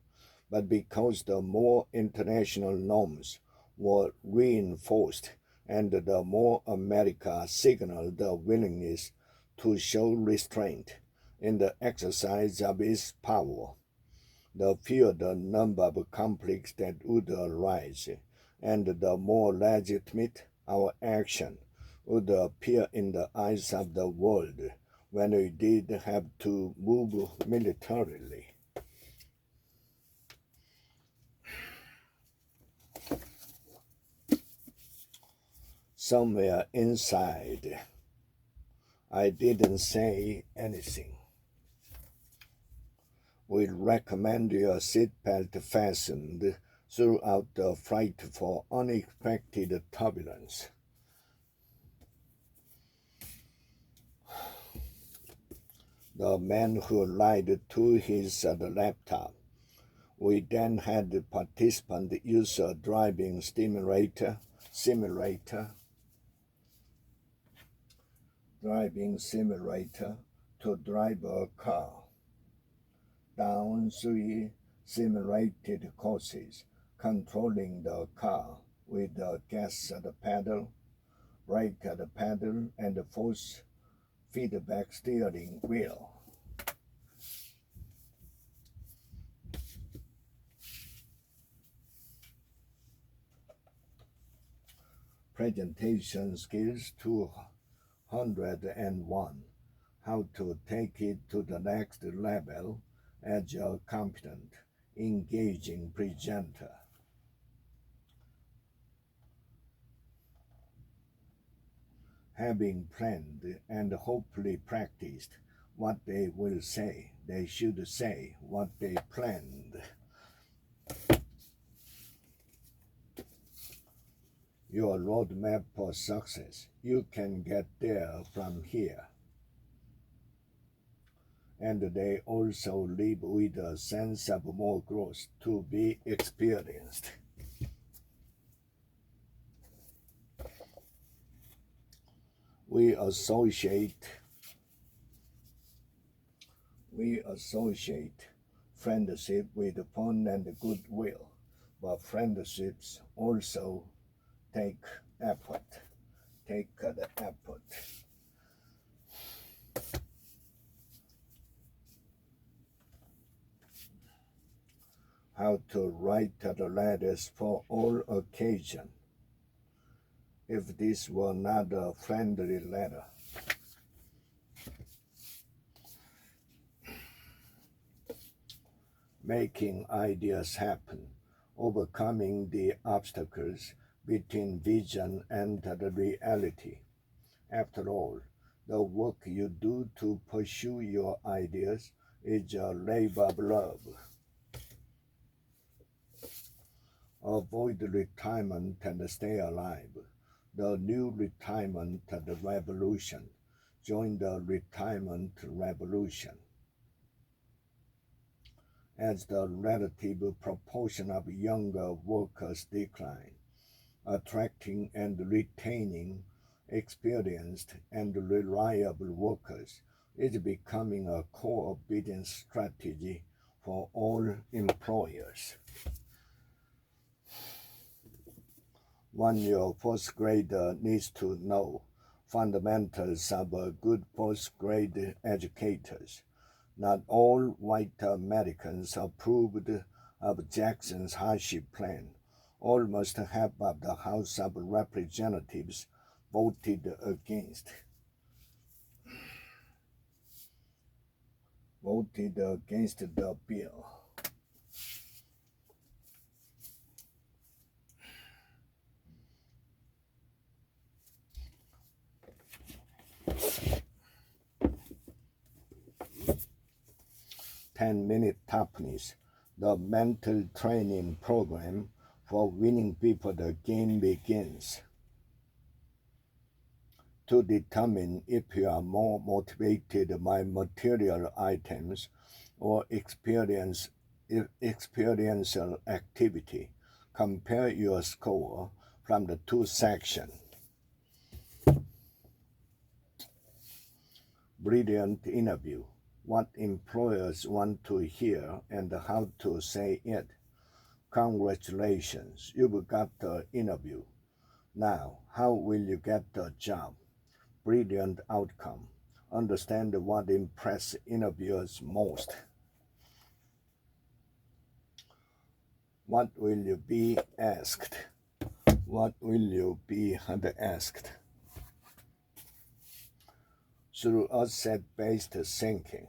but because the more international norms were reinforced and the more America signaled the willingness to show restraint in the exercise of its power, the fewer the number of conflicts that would arise, and the more legitimate our action would appear in the eyes of the world when we did have to move militarily. Somewhere inside, I didn't say anything. We recommend your seatbelt fastened throughout the flight for unexpected turbulence. The man who lied to his laptop. We then had the participant use a driving simulator to drive a car down 3 simulated courses, controlling the car with the gas at the pedal, brake at the pedal, and the force feedback steering wheel. Presentation skills 201. How to take it to the next level as a competent, engaging presenter. Having planned and hopefully practiced what they will say, they should say what they planned. Your roadmap for success. You can get there from here. And they also live with a sense of more growth to be experienced. We associate friendship with fun and goodwill, but friendships also take the effort. How to write the letters for all occasions. If this were not a friendly letter, making ideas happen, overcoming the obstacles between vision and the reality. After all, the work you do to pursue your ideas is a labor of love. Avoid retirement and stay alive. The new retirement revolution. Join the retirement revolution. As the relative proportion of younger workers decline, attracting and retaining experienced and reliable workers is becoming a core business strategy for all employers. One your first grader needs to know fundamentals of good first grade educators. Not all white Americans approved of Jackson's hardship plan. Almost half of the House of Representatives voted against the bill. "10-minute toughness," the mental training program for winning people the game begins. To determine if you are more motivated by material items or experience experiential activity. Compare your score from the two sections. Brilliant interview. What employers want to hear and how to say it. Congratulations, you've got the interview. Now, how will you get the job? Brilliant outcome. Understand what impresses interviewers most. What will you be asked? What will you be asked? Through asset-based thinking,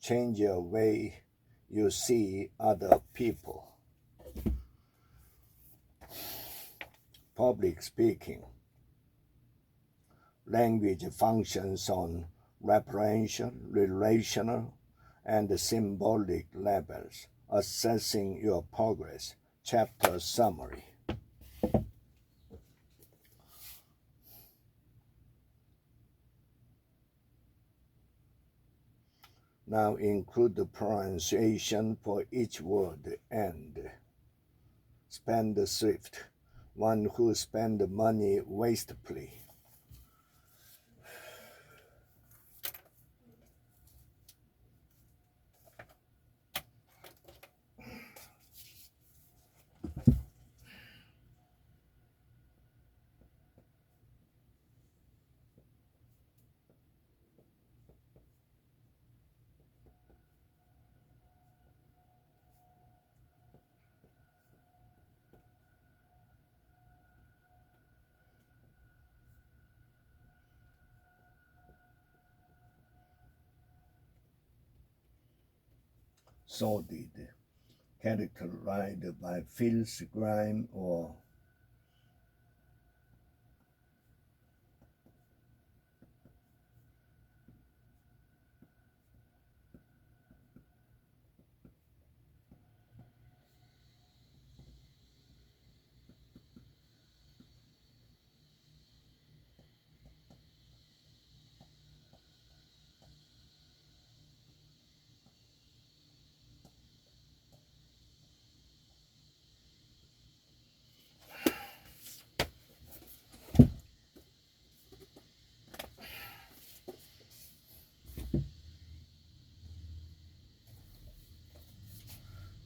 change your way you see other people. Public speaking. Language functions on referential, relational, and symbolic levels. Assessing your progress. Chapter summary. Now include the pronunciation for each word and spendthrift, one who spends money wastefully. Sordid, characterized by filth, grime, or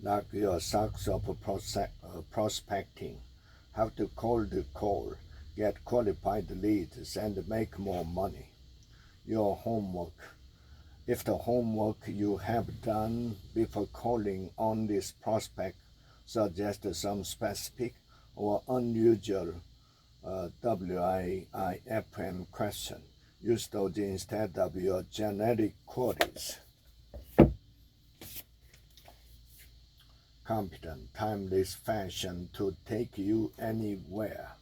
knock your socks off prospecting. How to cold call, get qualified leads, and make more money. Your homework. If the homework you have done before calling on this prospect suggests some specific or unusual WIIFM question, use those instead of your generic queries. Competent, timeless fashion to take you anywhere.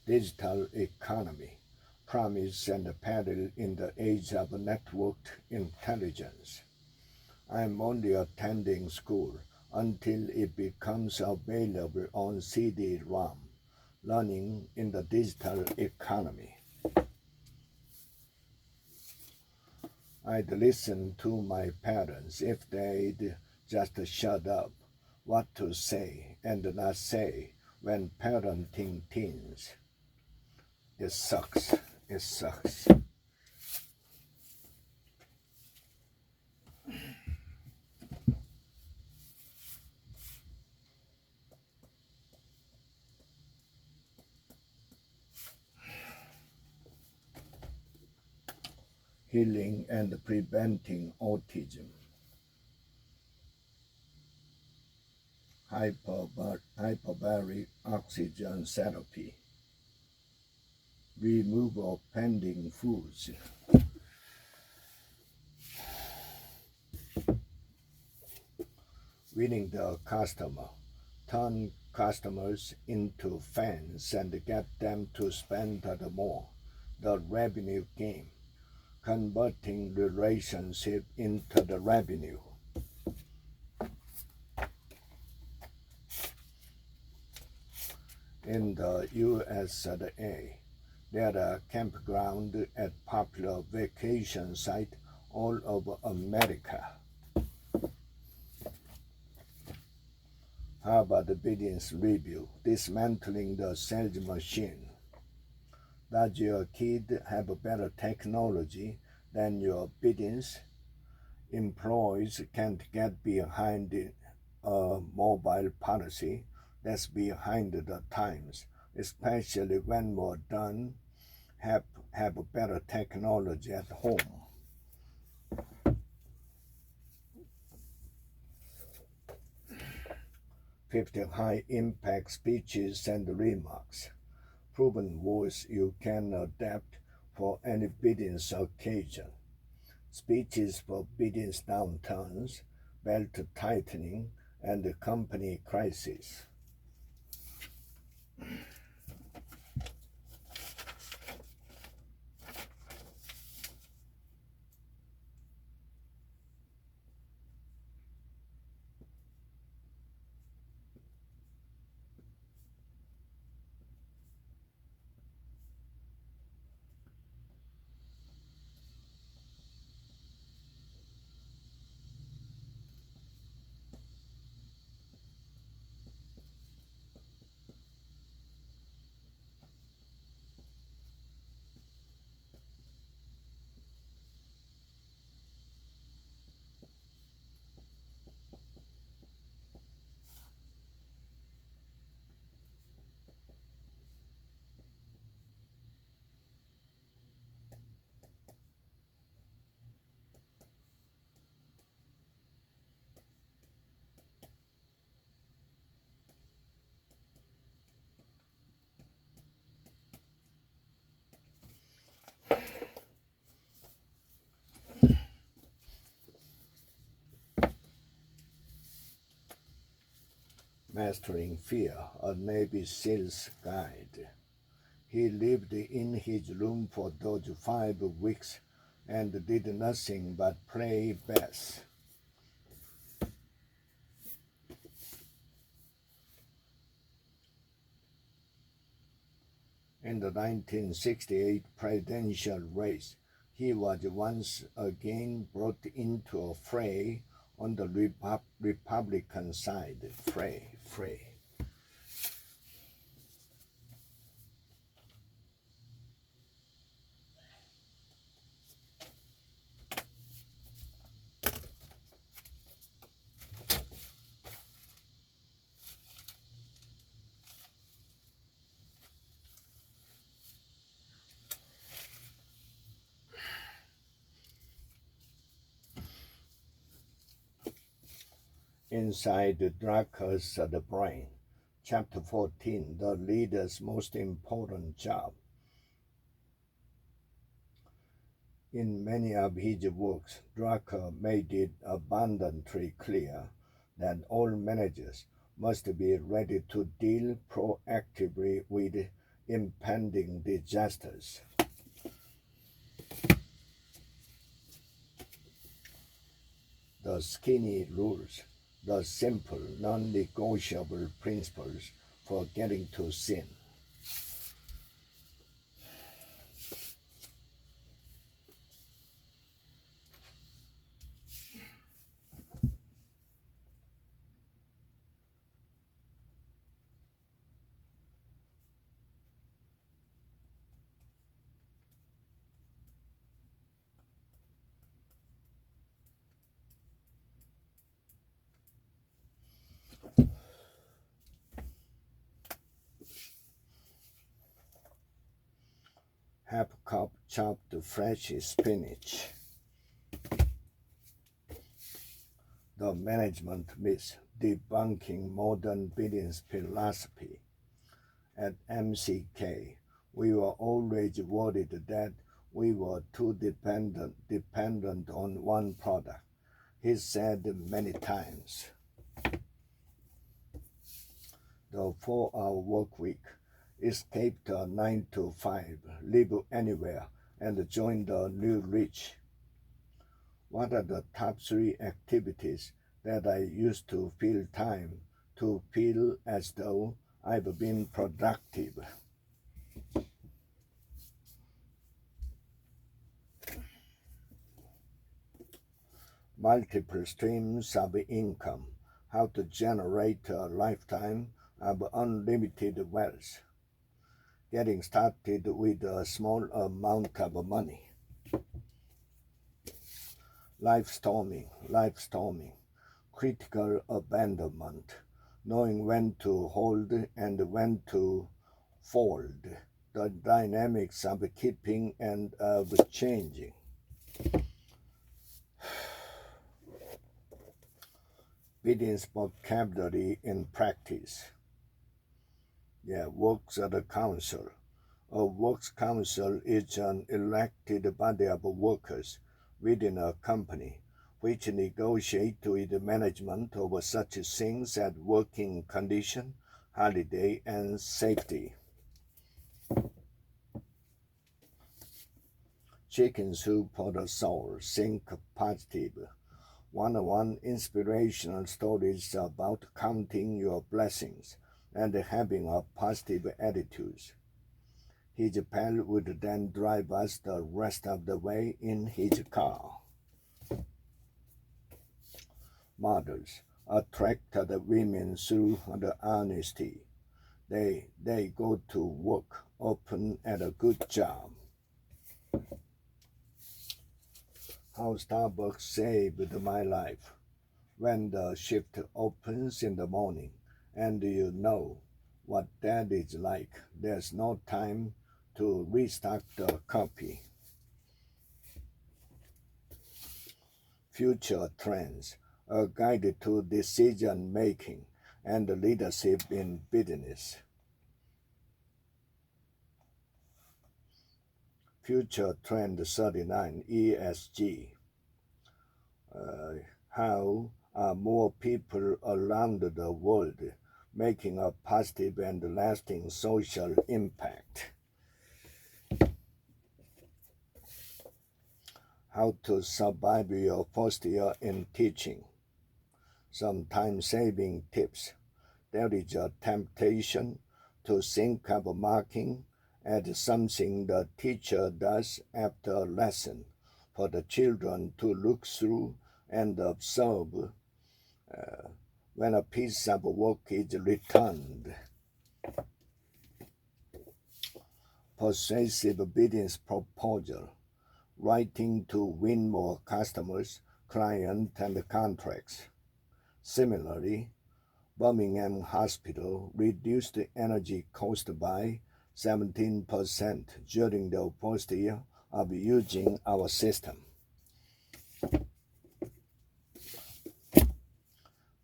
Digital economy, promise and peril in the age of networked intelligence. I'm only attending school until it becomes available on CD-ROM. Learning in the digital economy. I'd listen to my parents if they'd just shut up what to say and not say when parenting teens. It sucks. It sucks. Healing and preventing autism. Hyperbaric oxygen therapy. Removal of pending foods. Winning the customer. Turn customers into fans and get them to spend more. The revenue game. Converting relationship into the revenue. In the USA, there are campgrounds at popular vacation sites all over America. Harvard Business Review, dismantling the sales machine. Does your kid have better technology than your business? Employees can't get behind a mobile policy that's behind the times, especially when we're done have better technology at home. 50 high-impact speeches and remarks. Proven voice you can adapt for any business occasion. Speeches for business downturns, belt tightening, and company crisis. Mastering Fear, a Navy SEAL's Guide. He lived in his room for those 5 weeks and did nothing but play bass. In the 1968 presidential race, he was once again brought into a fray on the Republican side. Fray. Inside the Drunkard's the Brain. Chapter 14, The Leader's Most Important Job. In many of his works, Drucker made it abundantly clear that all managers must be ready to deal proactively with impending disasters. The skinny rules, the simple, non-negotiable principles for getting to sin. Half cup chopped fresh spinach. The Management Myth, Debunking Modern Business Philosophy. At MCK, we were always worried that we were too dependent on one product. He said many times. The 4-hour work week, escape the 9 to 5, live anywhere, and join the new rich. What are the top 3 activities that I used to feel time to feel as though I've been productive? multiple streams of income, how to generate a lifetime of unlimited wealth. Getting started with a small amount of money. Life storming, critical abandonment, knowing when to hold and when to fold, the dynamics of keeping and of changing. Business vocabulary in practice. Works of the council. A works council is an elected body of workers within a company which negotiate with the management over such things as working condition, holiday, and safety. Chicken soup for the soul. Think positive. 101 inspirational stories about counting your blessings and having a positive attitude. His pal would then drive us the rest of the way in his car. Models attract the women through the honesty. They go to work open at a good job. How Starbucks saved my life. When the shift opens in the morning and you know what that is like, there's no time to restock the coffee. Future trends, a guide to decision making and leadership in business. Future Trend 39, ESG. How are more people around the world making a positive and lasting social impact? How to survive your first year in teaching. Some time-saving tips. There is a temptation to think of marking as something the teacher does after a lesson for the children to look through and observe when a piece of work is returned. Persuasive business proposal. Writing to win more customers, clients, and contracts. Similarly, Birmingham Hospital reduced energy cost by 17% during the first year of using our system.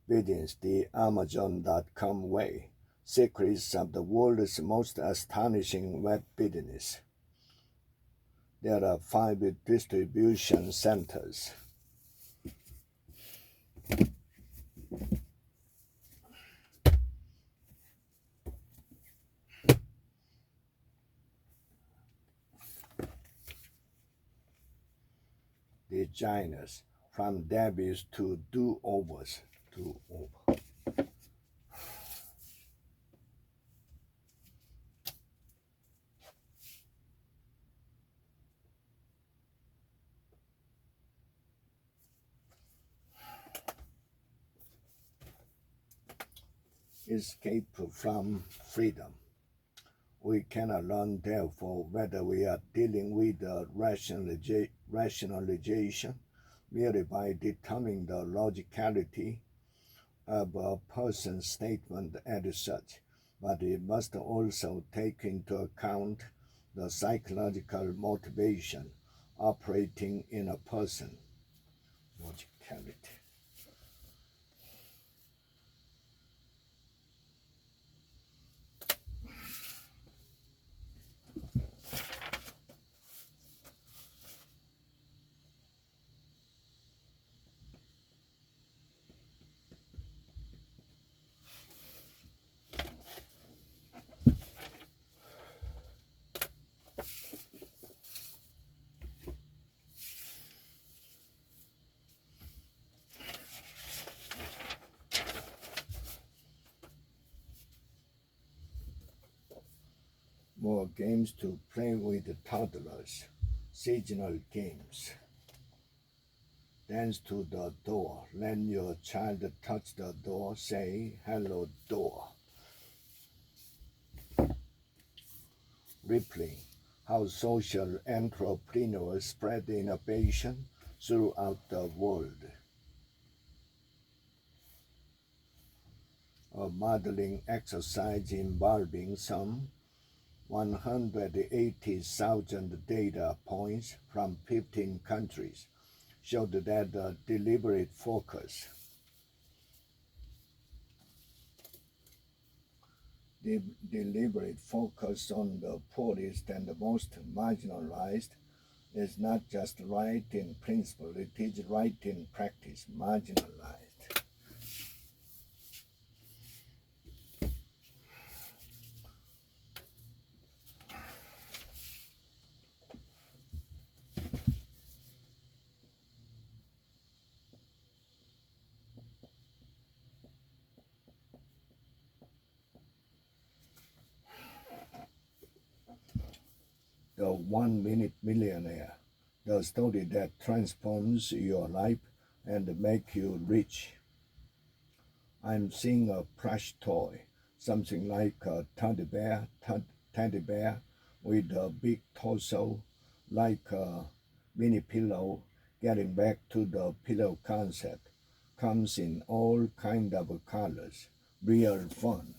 Business the Amazon.com way. Secrets of the world's most astonishing web business. There are 5 distribution centers. Designers, from debuts to do-overs. Escape from freedom. We cannot learn, therefore, whether we are dealing with a rationalization merely by determining the logicality of a person's statement as such, but we must also take into account the psychological motivation operating in a person. Logicality. More games to play with toddlers. Seasonal games. Dance to the door. Let your child touch the door. Say, hello, door. Rippling. How social entrepreneurs spread innovation throughout the world. A modeling exercise involving some 180,000 data points from 15 countries showed that the deliberate focus on the poorest and the most marginalized is not just right in principle, it is right in practice. Marginalized. The 1 Minute Millionaire, the story that transforms your life and make you rich. I'm seeing a plush toy, something like a teddy bear with a big torso, like a mini pillow. Getting back to the pillow concept, comes in all kind of colors. Real fun.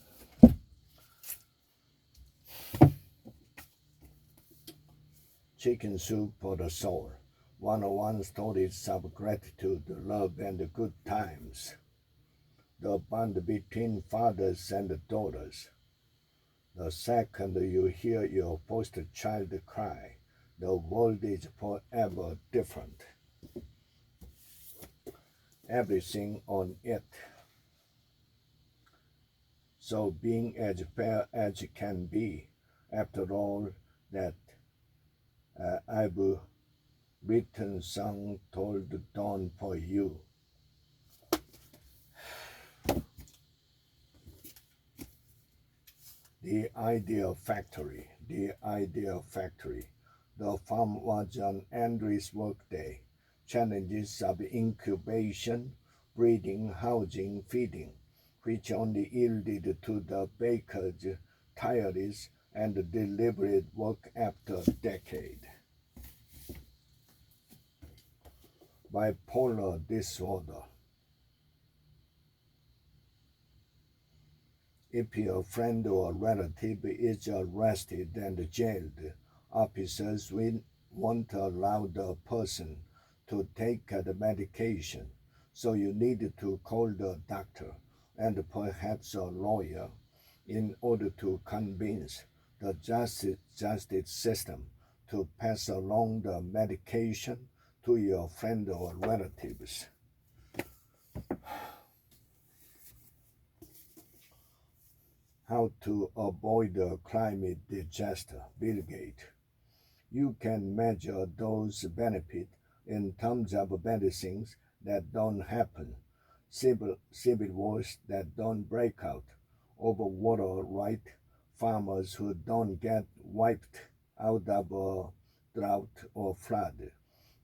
Chicken soup for the soul. 101 stories of gratitude, love, and good times. The bond between fathers and daughters. The second you hear your foster child cry, the world is forever different. Everything on it. So being as fair as it can be, after all that I've written song told dawn for you. The Idea Factory. The farm was an endless workday. Challenges of incubation, breeding, housing, feeding, which only yielded to the baker's tireless and deliberate work after a decade. Bipolar disorder. If your friend or relative is arrested and jailed, officers won't allow the person to take the medication, so you need to call the doctor and perhaps a lawyer in order to convince the justice system to pass along the medication to your friend or relatives. How to avoid a climate disaster. Bill Gates. You can measure those benefits in terms of medicines that don't happen, civil wars that don't break out, over water right, farmers who don't get wiped out of a drought or flood,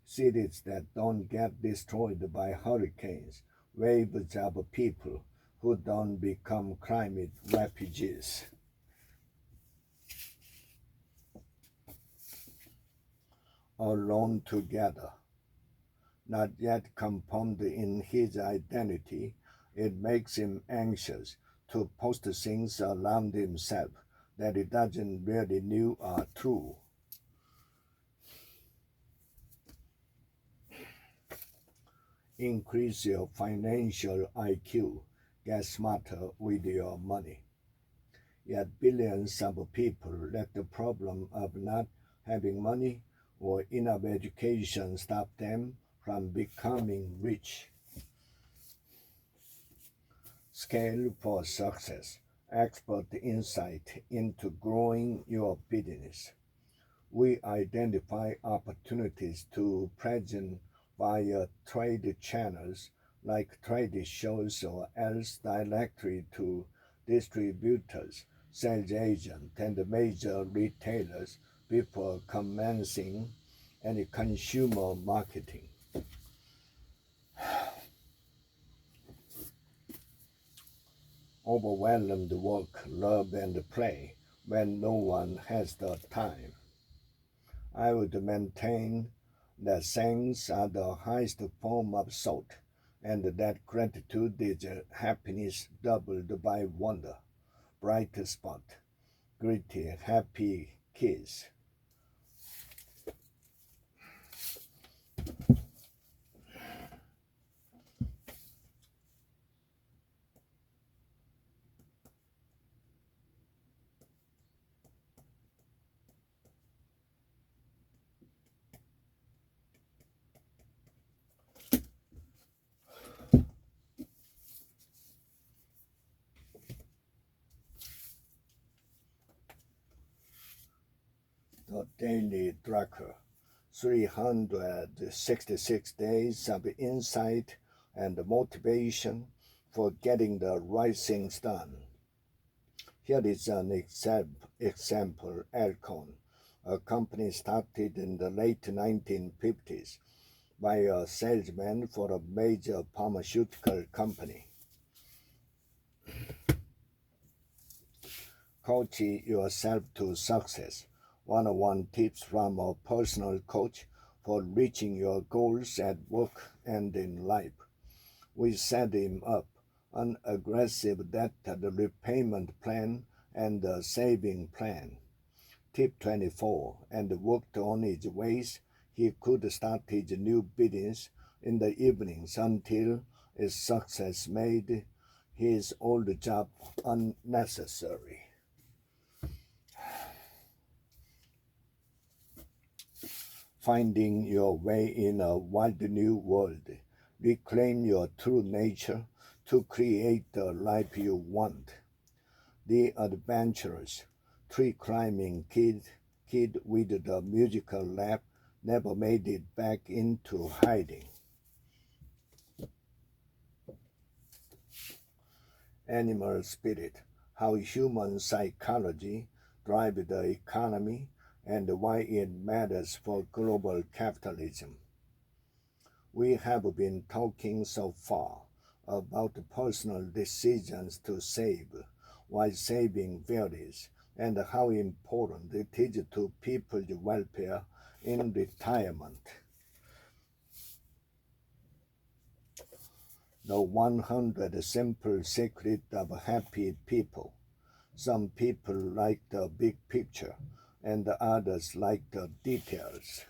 cities that don't get destroyed by hurricanes, waves of people who don't become climate refugees. Alone together. Not yet confirmed in his identity, it makes him anxious to post things around himself that he doesn't really know are true. Increase your financial IQ. Get smarter with your money. Yet billions of people let the problem of not having money or enough education stop them from becoming rich. Scale for success. Expert insight into growing your business. We identify opportunities to present via trade channels like trade shows or else directly to distributors, sales agents, and major retailers before commencing any consumer marketing. overwhelmed work, love, and play when no one has the time. I would maintain that thanks are the highest form of salt, and that gratitude is happiness doubled by wonder. Bright spot, gritty, happy kiss. The Daily Drucker. 366 days of insight and motivation for getting the right things done. Here is an example. Alcon, a company started in the late 1950s by a salesman for a major pharmaceutical company. Coach yourself to success. One-on-one tips from a personal coach for reaching your goals at work and in life. We set him up an aggressive debt repayment plan and a saving plan. Tip 24, and worked on his ways he could start his new business in the evenings until his success made his old job unnecessary. Finding your way in a wild new world. Reclaim your true nature to create the life you want. The adventurous tree climbing kid with the musical laugh never made it back into hiding. Animal spirit, how human psychology drives the economy and why it matters for global capitalism. We have been talking so far about personal decisions to save, why saving varies, and how important it is to people's welfare in retirement. The 100 simple secrets of happy people. Some people like the big picture, and others like the details.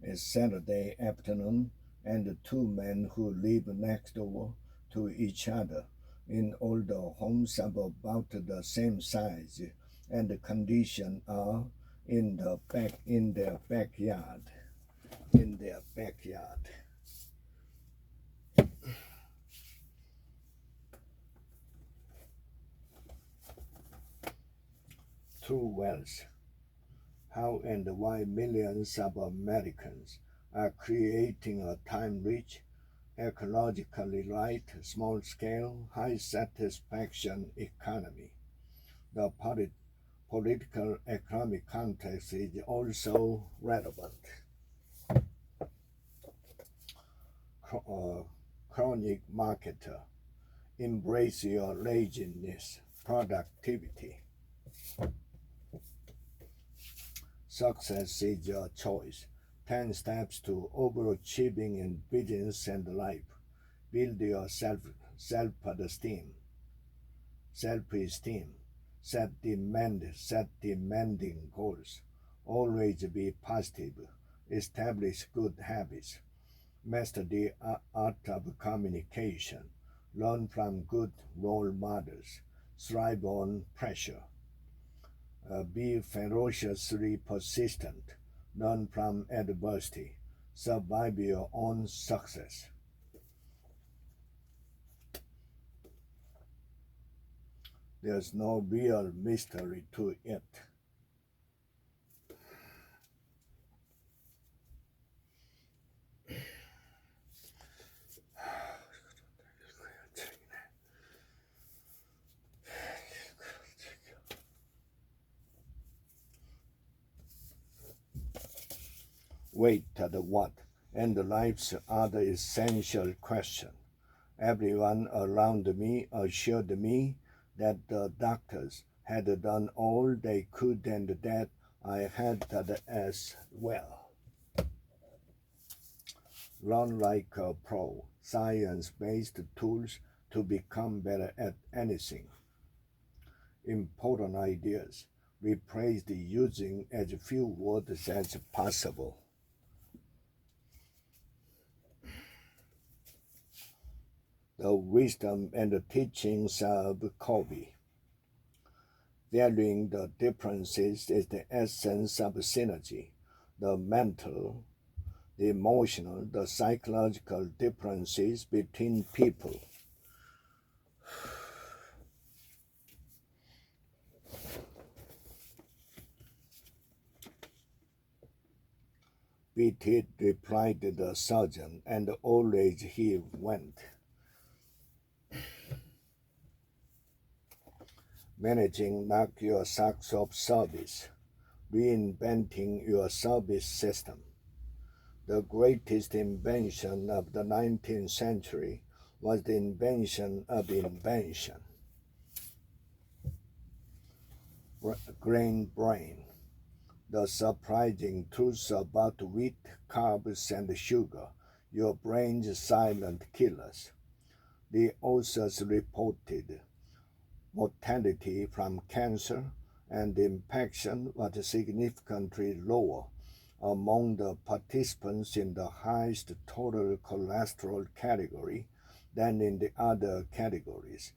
It's Saturday afternoon, and the two men who live next door to each other in older homes of about the same size and condition are in their backyard. In their backyard. True wealth. How and why millions of Americans are creating a time-rich, ecologically right, small-scale, high-satisfaction economy. The political economic context is also relevant. Chronic marketer, embrace your laziness, productivity. Success is your choice. 10 steps to overachieving in business and life. Build your self-esteem. Self-esteem. Set demanding goals. Always be positive. Establish good habits. Master the art of communication. Learn from good role models. Thrive on pressure. Be ferociously persistent. Learn from adversity. survive your own success. There's no real mystery to it. Wait at what? And life's other essential question. Everyone around me assured me that the doctors had done all they could and that I had that as well. Run like a pro, science-based tools to become better at anything. Important ideas replaced using as few words as possible. The wisdom and the teachings of Kobe. Valuing the differences is the essence of synergy. The mental, the emotional, the psychological differences between people. Beat it, replied the surgeon, and always he went. Managing knock your socks off service, reinventing your service system. The greatest invention of the 19th century was the invention of invention. Grain brain. The surprising truth about wheat, carbs, and sugar, your brain's silent killers. The authors reported mortality from cancer and infection was significantly lower among the participants in the highest total cholesterol category than in the other categories,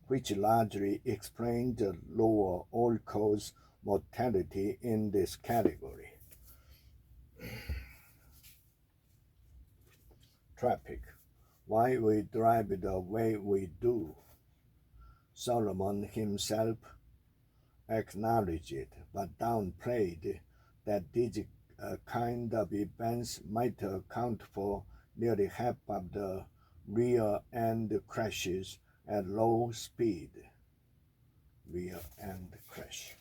which largely explained the lower all-cause mortality in this category. Traffic. Why we drive the way we do. Solomon himself acknowledged it, but downplayed that these kind of events might account for nearly half of the rear-end crashes at low speed. Rear-end crash.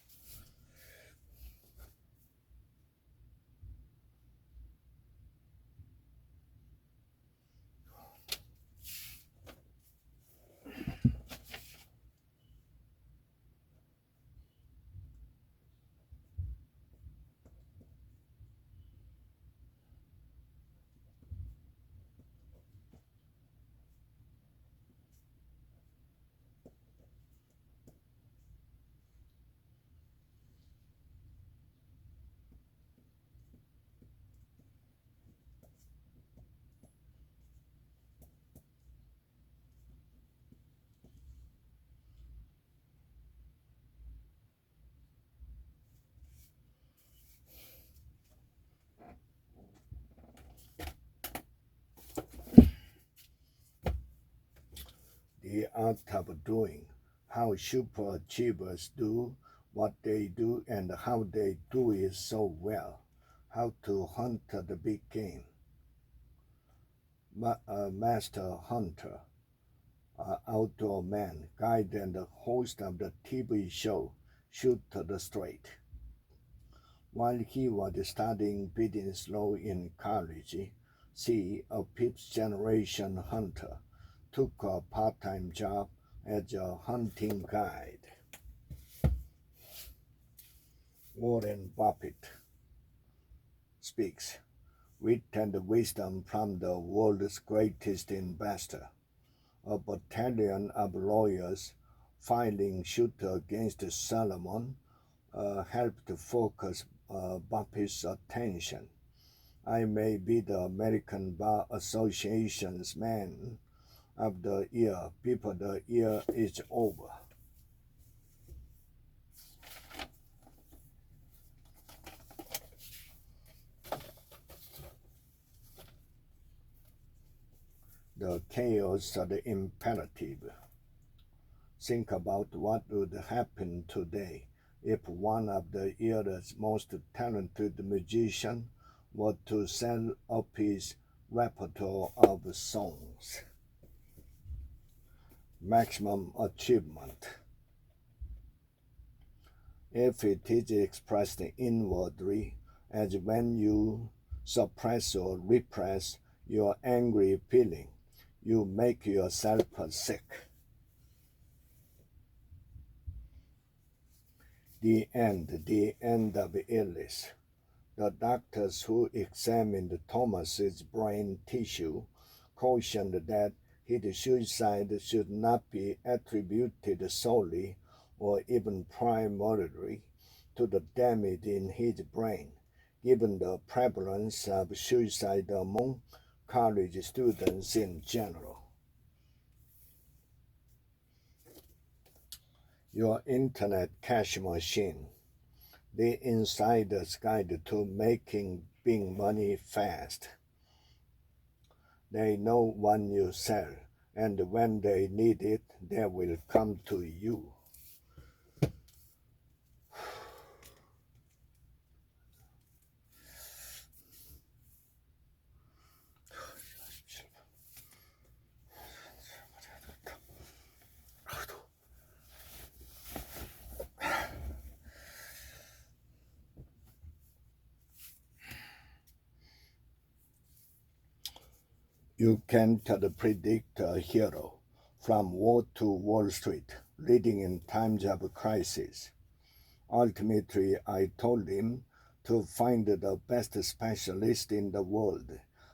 The art of doing, how superachievers do what they do and how they do it so well, how to hunt the big game. Master hunter, outdoor man, guide and host of the TV show Shoot the Straight. While he was studying business law in college, she, a fifth-generation hunter, took a part-time job as a hunting guide. Warren Buffett speaks, wit and wisdom from the world's greatest investor. A battalion of lawyers filing suit against Solomon helped focus Buffett's attention. I may be the American Bar Association's man of the year before the year is over. chaos are the imperative. Think about what would happen today if one of the era's most talented musicians were to sell up his repertoire of songs. Maximum achievement. If it is expressed inwardly, as when you suppress or repress your angry feeling, you make yourself sick. The end of illness. The doctors who examined Thomas's brain tissue cautioned that his suicide should not be attributed solely or even primarily to the damage in his brain, given the prevalence of suicide among college students in general. Your internet cash machine, the insider's guide to making big money fast. They know when you sell, and when they need it, they will come to you. You can't predict a hero from war to Wall Street, leading in times of crisis. Ultimately, I told him to find the best specialist in the world,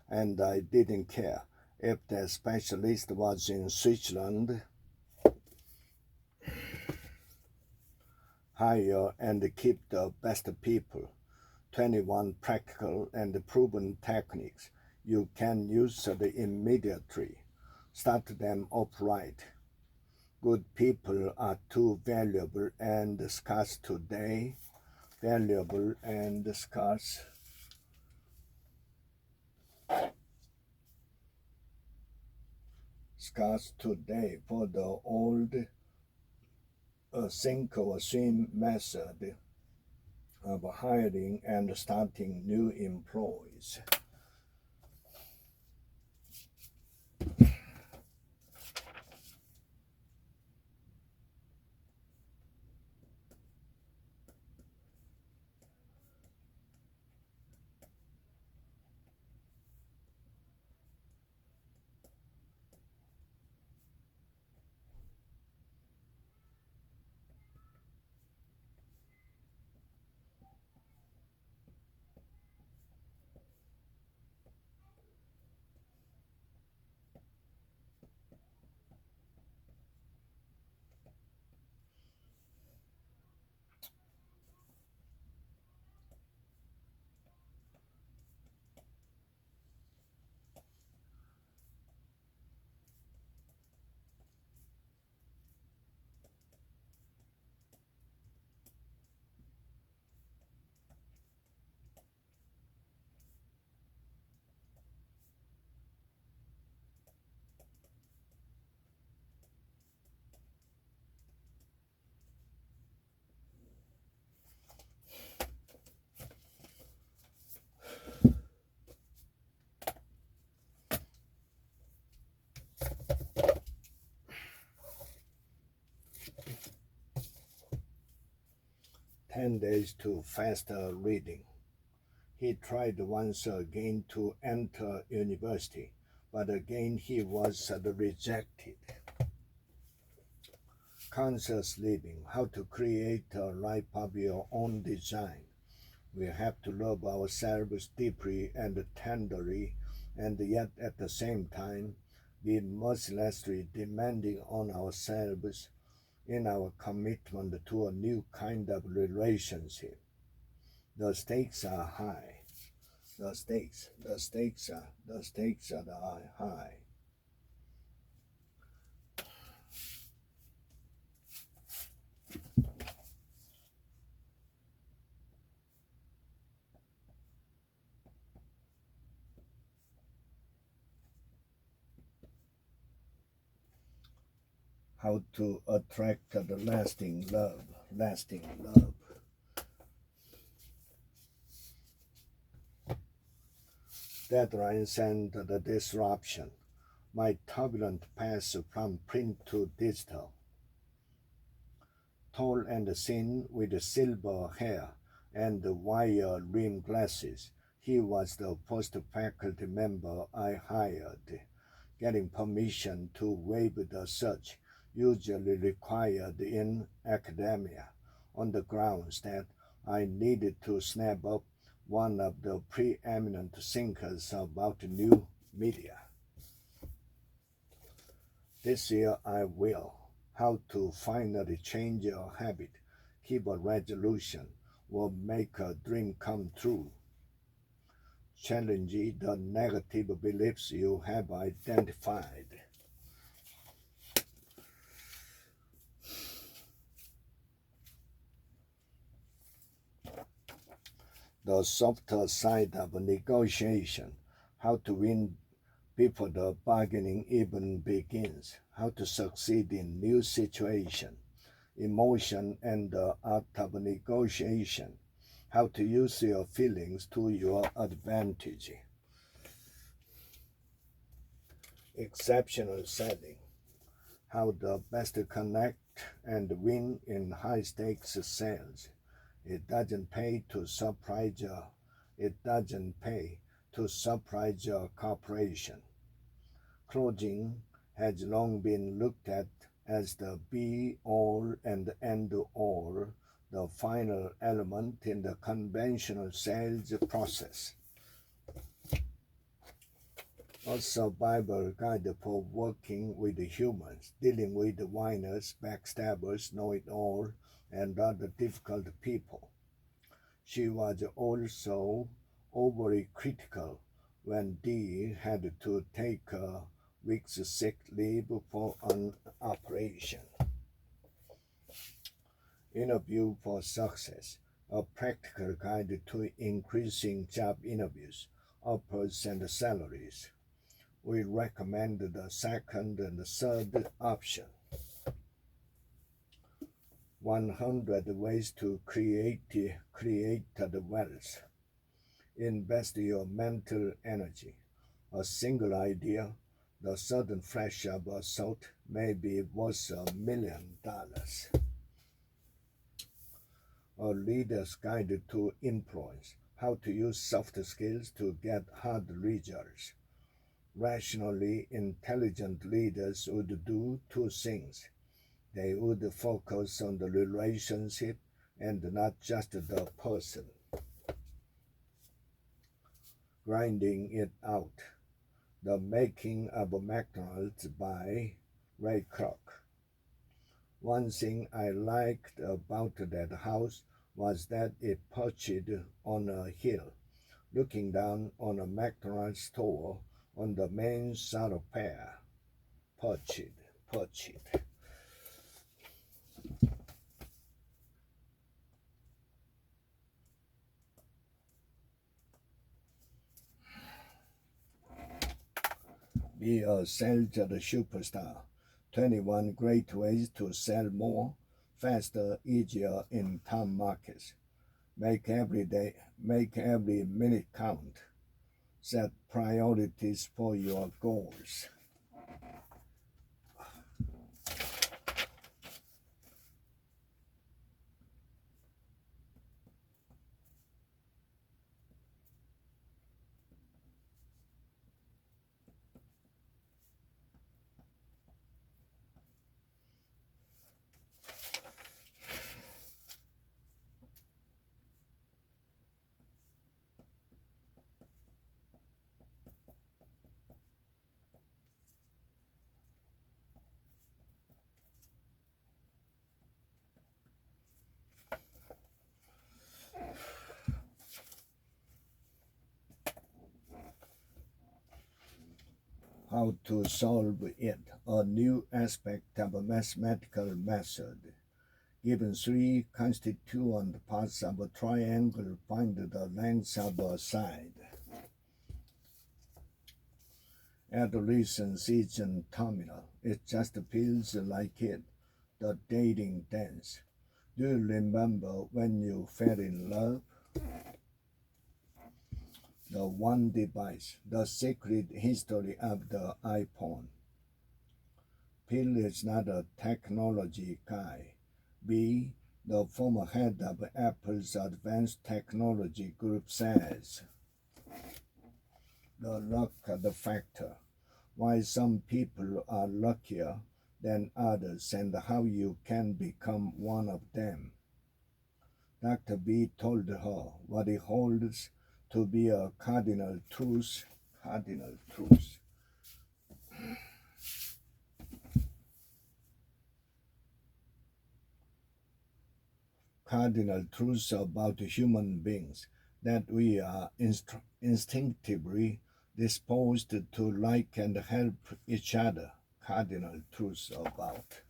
and I didn't care if the specialist was in Switzerland. Hire and keep the best people. 21 practical and proven techniques you can use immediately. Start them off right. Good people are too valuable and scarce today. Valuable and scarce. Scarce today for the old sink or swim method of hiring and starting new employees. Days to faster reading. He tried once again to enter university, but again he was rejected. Conscious living, how to create a life of your own design. We have to love ourselves deeply and tenderly, and yet at the same time be mercilessly demanding on ourselves in our commitment to a new kind of relationship. The stakes are high. The stakes are high. how to attract the lasting love, lasting love. Deadlines and the disruption. My turbulent path from print to digital. Tall and thin with silver hair and wire-rimmed glasses, he was the first faculty member I hired. Getting permission to waive the search usually required in academia, on the grounds that I needed to snap up one of the preeminent thinkers about new media. This year I will. How to finally change a habit, keep a resolution, or make a dream come true. Challenge the negative beliefs you have identified. The softer side of negotiation, how to win before the bargaining even begins, how to succeed in new situation, emotion and the art of negotiation, how to use your feelings to your advantage. Exceptional setting, how the best connect and win in high-stakes sales. It doesn't pay to surprise your corporation. Closing has long been looked at as the be-all and end-all, the final element in the conventional sales process. A survival guide for working with humans, dealing with whiners, backstabbers, know-it-all, and other difficult people. She was also overly critical when Dee had to take a week's sick leave for an operation. Interview for Success, a practical guide to increasing job interviews, offers, and salaries. We recommend the second and third option. 100 ways to create the wealth. Invest your mental energy. A single idea, the sudden flash of a thought, may be worth $1 million. A leader's guide to influence, how to use soft skills to get hard results. Rationally intelligent leaders would do two things. They would focus on the relationship and not just the person. Grinding it out. The Making of McDonald's by Ray Kroc. One thing I liked about that house was that it perched on a hill, looking down on a McDonald's store on the main thoroughfare. Perched. Be a sales superstar. 21 great ways to sell more, faster, easier in tough markets. Make every minute count. Set priorities for your goals. How to solve it, a new aspect of a mathematical method. Given three constituent parts of a triangle, find the length of a side. Adolescence isn't terminal, It just feels like it. The dating dance. Do you remember when you fell in love? The one device, the secret history of the iPhone. Phil is not a technology guy. B, the former head of Apple's Advanced Technology Group, says. The luck factor. Why some people are luckier than others and how you can become one of them. Dr. B told her what he holds to be a cardinal truth. Cardinal truths about human beings, that we are instinctively disposed to like and help each other. Cardinal truths about.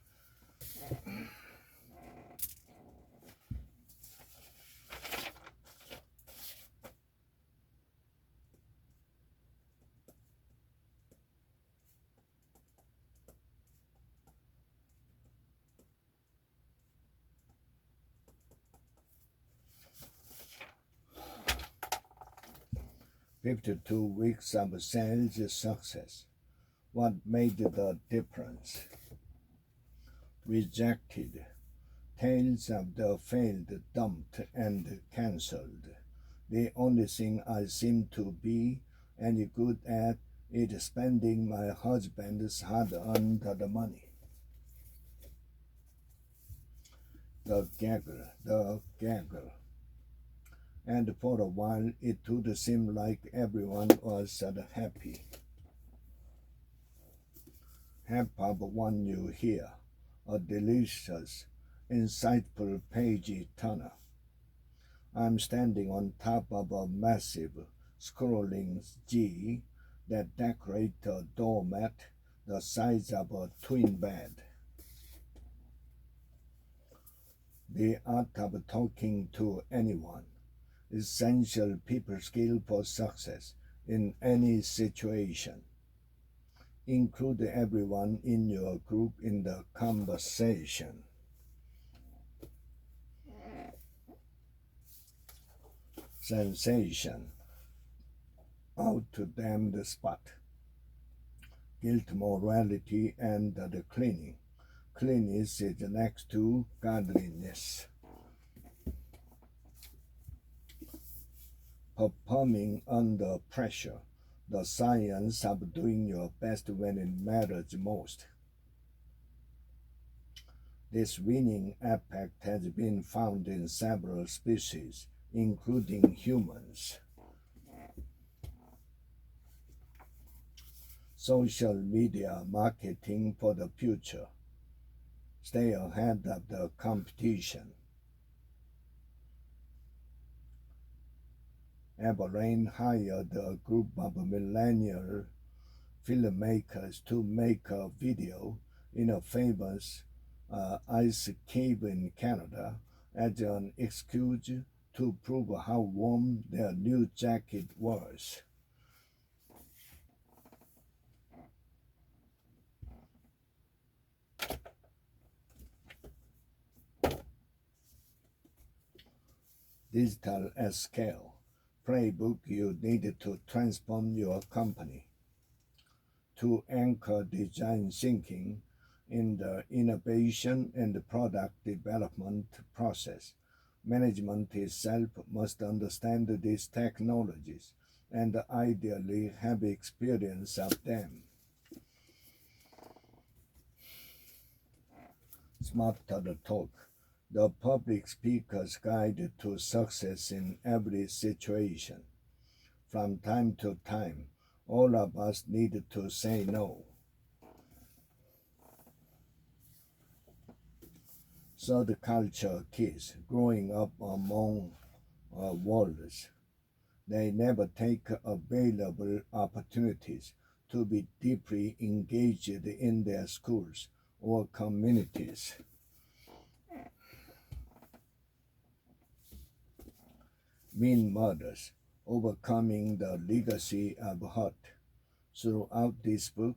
"52 weeks of sales success. What made the difference?" Rejected. Tales of the failed, dumped, and cancelled. The only thing I seem to be any good at is spending my husband's hard-earned money. The gaggle. And for a while it would seem like everyone was happy. Half of one you hear, a delicious, insightful page turner. I'm standing on top of a massive, scrolling G that decorates a doormat the size of a twin bed. The art of talking to anyone. Essential people skill for success in any situation. Include everyone in your group in the conversation. Sensation. Out to damn the spot. Guilt, morality, and the cleaning. Cleanliness is next to godliness. Performing under pressure, the science of doing your best when it matters most. This winning effect has been found in several species, including humans. Social media marketing for the future. Stay ahead of the competition. Everrain hired a group of millennial filmmakers to make a video in a famous ice cave in Canada as an excuse to prove how warm their new jacket was. Digital at scale. Playbook you need to transform your company. To anchor design thinking in the innovation and product development process, management itself must understand these technologies and ideally have experience of them. Smarter Talk, the public speaker's guide to success in every situation. From time to time, all of us need to say no. Third culture kids growing up among worlds. They never take available opportunities to be deeply engaged in their schools or communities. Mean murders, overcoming the legacy of hurt. Throughout this book,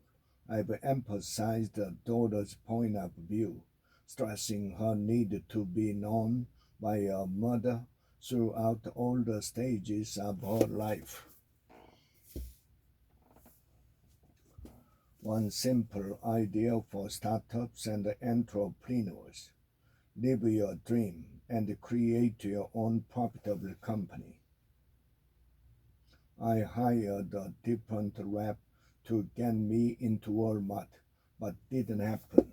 I've emphasized the daughter's point of view, stressing her need to be known by her mother throughout all the stages of her life. One simple idea for startups and entrepreneurs: live your dream and create your own profitable company. I hired a different rep to get me into Walmart, but didn't happen.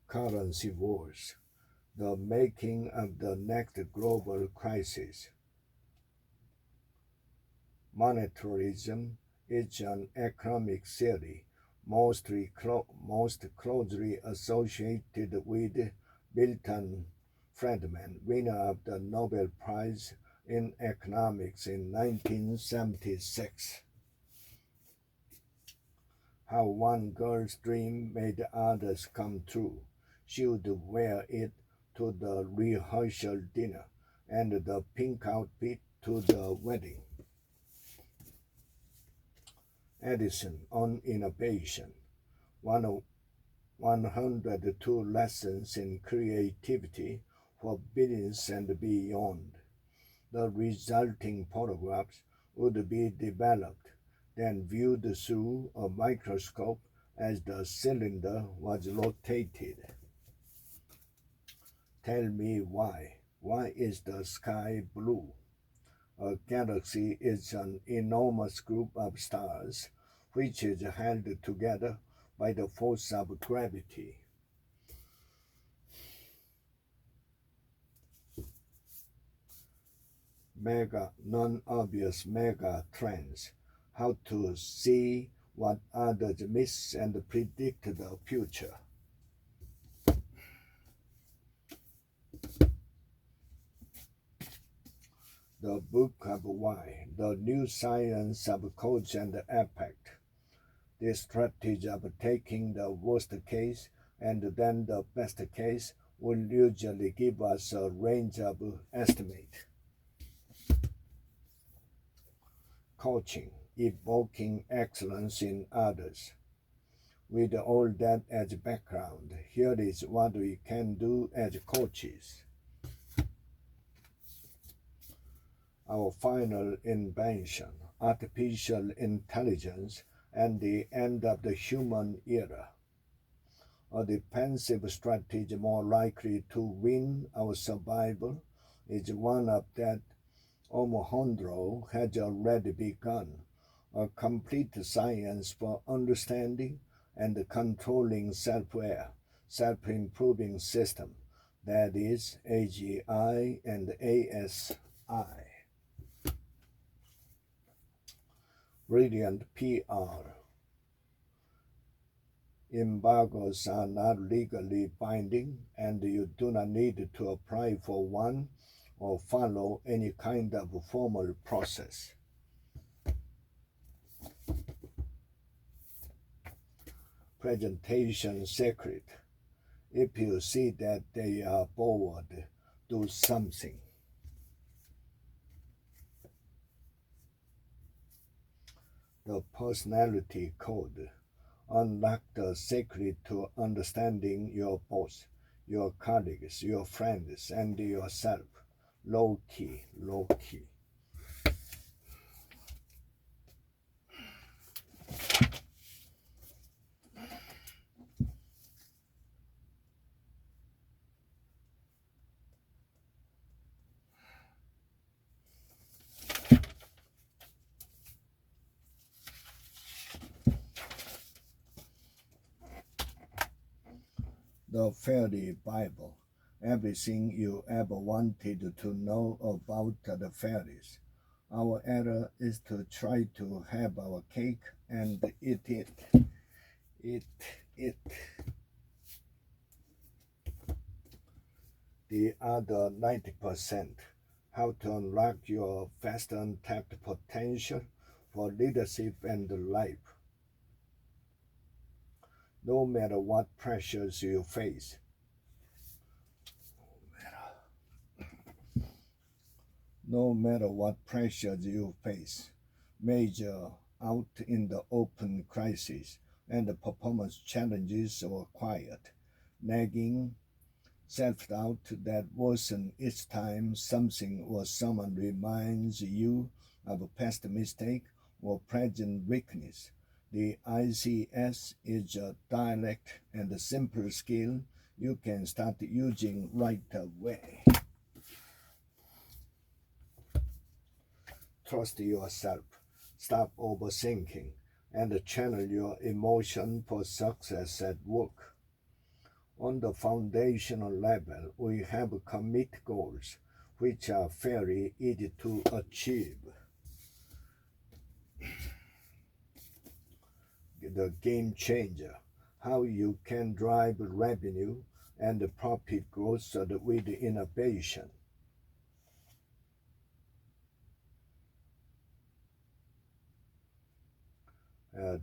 Currency wars, the making of the next global crisis. Monetarism is an economic theory most closely associated with Milton Friedman, winner of the Nobel Prize in Economics in 1976. How one girl's dream made others come true. She would wear it to the rehearsal dinner and the pink outfit to the wedding. Edison on innovation, 102 lessons in creativity for billions and beyond. The resulting photographs would be developed, then viewed through a microscope as the cylinder was rotated. Tell me why. Why is the sky blue? A galaxy is an enormous group of stars which is held together by the force of gravity. Non-obvious mega trends: how to see what others miss and predict the future. The Book of Why, the new science of cause and effect. The strategy of taking the worst case and then the best case will usually give us a range of estimate. Coaching, evoking excellence in others. With all that as background, here is what we can do as coaches. Our final invention: artificial intelligence and the end of the human era. A defensive strategy more likely to win our survival is one of that Omohundro has already begun, a complete science for understanding and controlling self-aware, self-improving system, that is AGI and ASI. Brilliant PR. Embargoes are not legally binding, and you do not need to apply for one or follow any kind of formal process. Presentation secret: if you see that they are bored, do something. The personality code: unlock the secret to understanding your boss, your colleagues, your friends, and yourself. Low key, low key. The Fairy Bible: everything you ever wanted to know about the fairies. Our error is to try to have our cake and eat it. Eat it. The other 90%: how to unlock your vast untapped potential for leadership and life. No matter what pressures you face, No matter what pressures you face, major out in the open crisis and the performance challenges or quiet, nagging self-doubt that worsen each time something or someone reminds you of a past mistake or present weakness. The ICS is a direct and a simple skill you can start using right away. Trust yourself, stop overthinking, and channel your emotion for success at work. On the foundational level, we have commit goals, which are fairly easy to achieve. The game changer, how you can drive revenue and profit growth with innovation.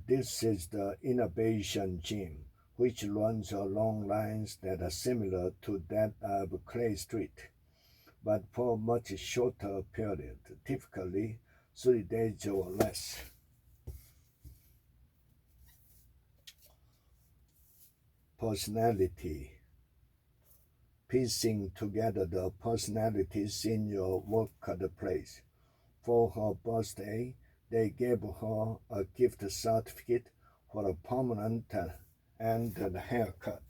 This is the innovation gym, which runs along lines that are similar to that of Clay Street, but for a much shorter period, typically 3 days or less. Personality. Piecing together the personalities in your workplace. For her birthday, they gave her a gift certificate for a permanent and a haircut.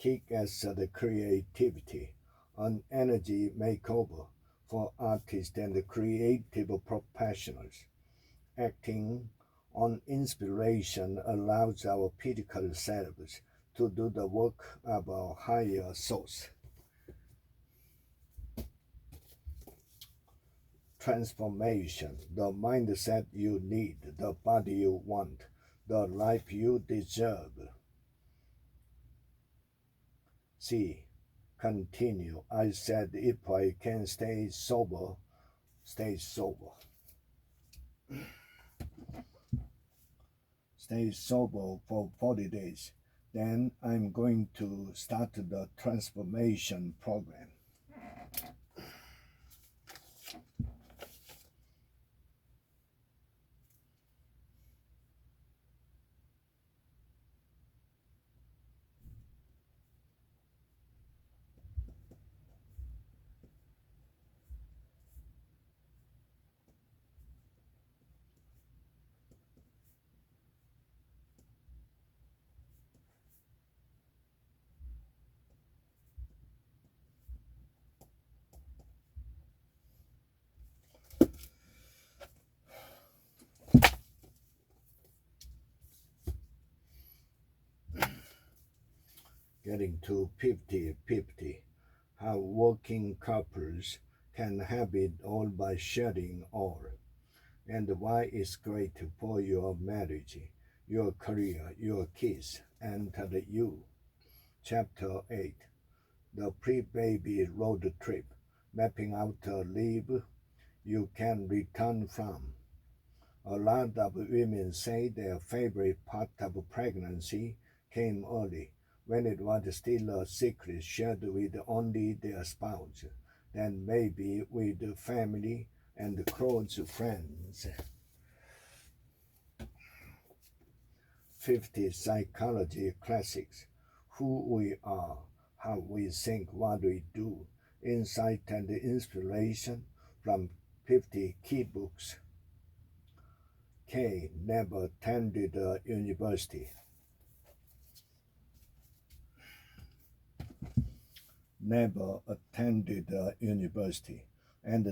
Kick-ass creativity, an energy makeover for artists and creative professionals. Acting on inspiration allows our physical selves to do the work of our higher source. Transformation, the mindset you need, the body you want, the life you deserve. C. Continue. I said if I can stay sober, stay sober. Stay sober for 40 days. Then I'm going to start the transformation program. Getting to 50-50, how working couples can have it all by sharing all, and why it's great for your marriage, your career, your kids, and you. Chapter 8, the pre-baby road trip, mapping out a leave you can return from. A lot of women say their favorite part of pregnancy came early, when it was still a secret shared with only their spouse, then maybe with family and close friends. 50 Psychology Classics, who we are, how we think, what we do, insight and inspiration from 50 key books. K. Never attended a university. Never attended a university and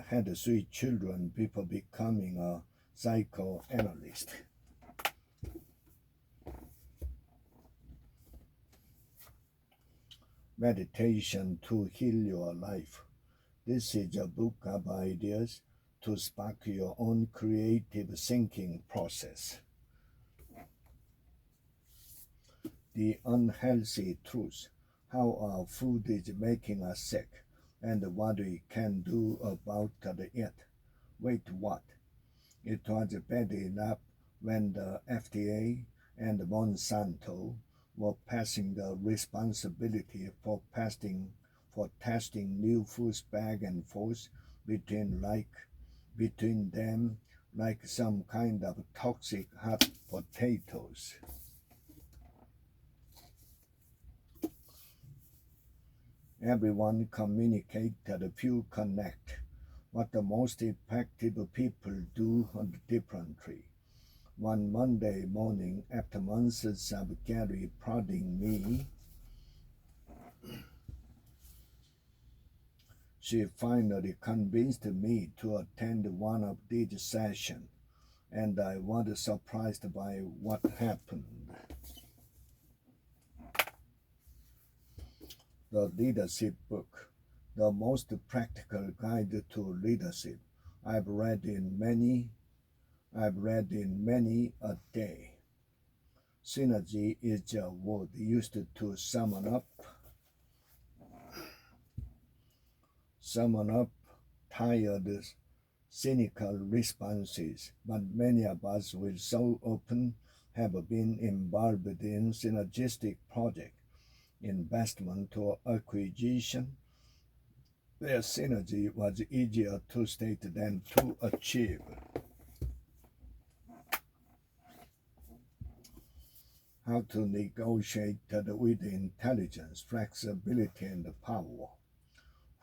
had 3 children before becoming a psychoanalyst. Meditation to heal your life. This is a book of ideas to spark your own creative thinking process. The unhealthy truth, how our food is making us sick, and what we can do about it. Wait, what? It was bad enough when the FDA and Monsanto were passing the responsibility for testing new foods back and forth between them like some kind of toxic hot potatoes. Everyone communicated, few connect. What the most effective people do differently. One Monday morning, after months of Gary prodding me, she finally convinced me to attend one of these sessions, and I was surprised by what happened. The leadership book, the most practical guide to leadership I've read in many a day. Synergy is a word used to summon up tired, cynical responses, but many of us will so often have been involved in synergistic project, investment or acquisition, where synergy was easier to state than to achieve. How to negotiate with intelligence, flexibility, and power.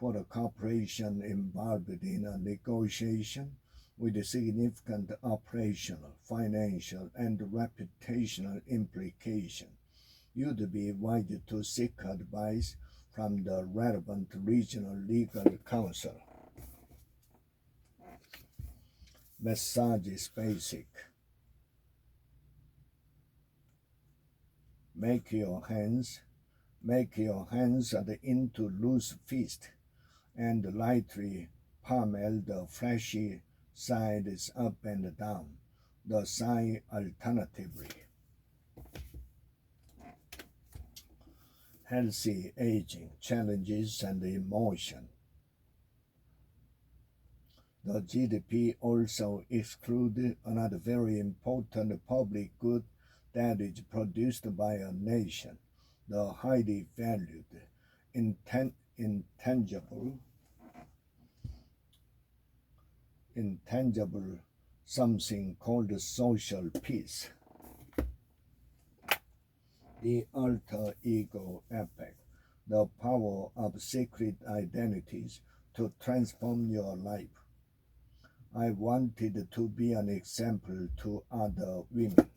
For a corporation involved in a negotiation with significant operational, financial, and reputational implications, you'd be wise to seek advice from the relevant regional legal counsel. Message is basic. Make your hands into loose fist and lightly pummel the fleshy sides up and down the side alternatively. Healthy aging, challenges and emotion. The GDP also excludes another very important public good that is produced by a nation, the highly valued, intangible something called social peace. The alter ego effect, the power of secret identities to transform your life. I wanted to be an example to other women.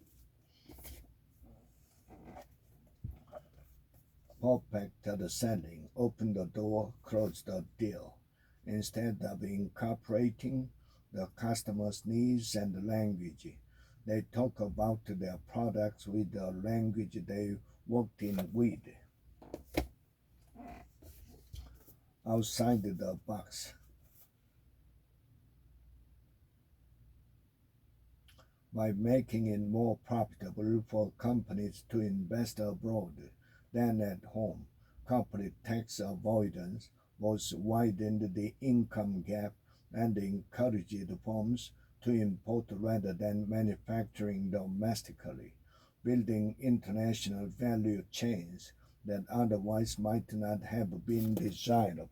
Perfect selling, open the door, close the deal. Instead of incorporating the customer's needs and language, they talk about their products with the language they worked in with. Outside the box. By making it more profitable for companies to invest abroad than at home, corporate tax avoidance was widened the income gap and encouraged firms to import rather than manufacturing domestically, building international value chains that otherwise might not have been desirable.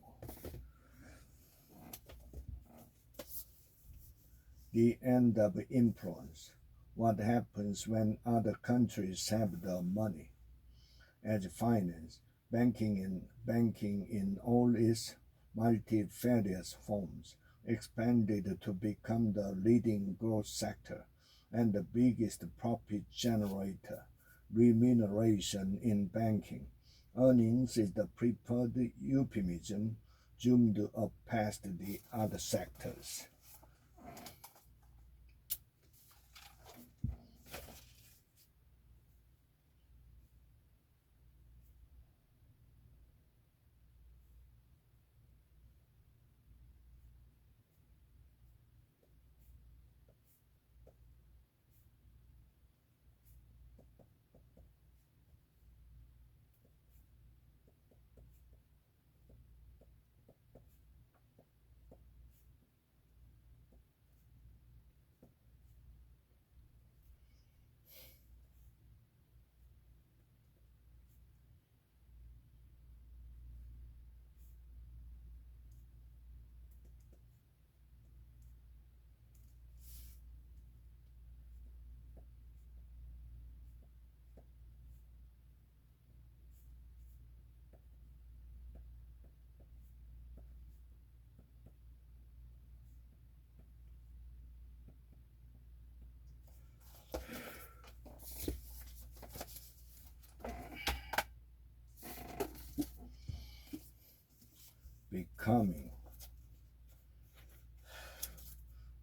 The end of influence. What happens when other countries have the money? As finance, banking in all its multifarious forms expanded to become the leading growth sector and the biggest profit generator. Remuneration in banking. Earnings is the preferred euphemism, zoomed up past the other sectors. becoming.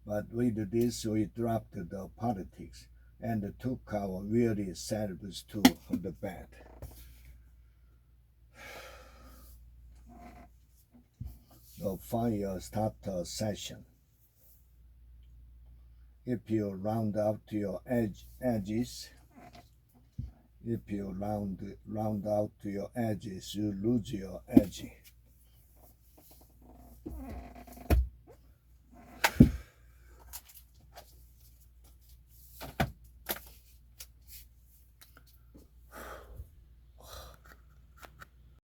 But with this, we dropped the politics and took our weary selves to the bed. The fire starter session. If you round out your edges, if you round out your edges, you lose your edge.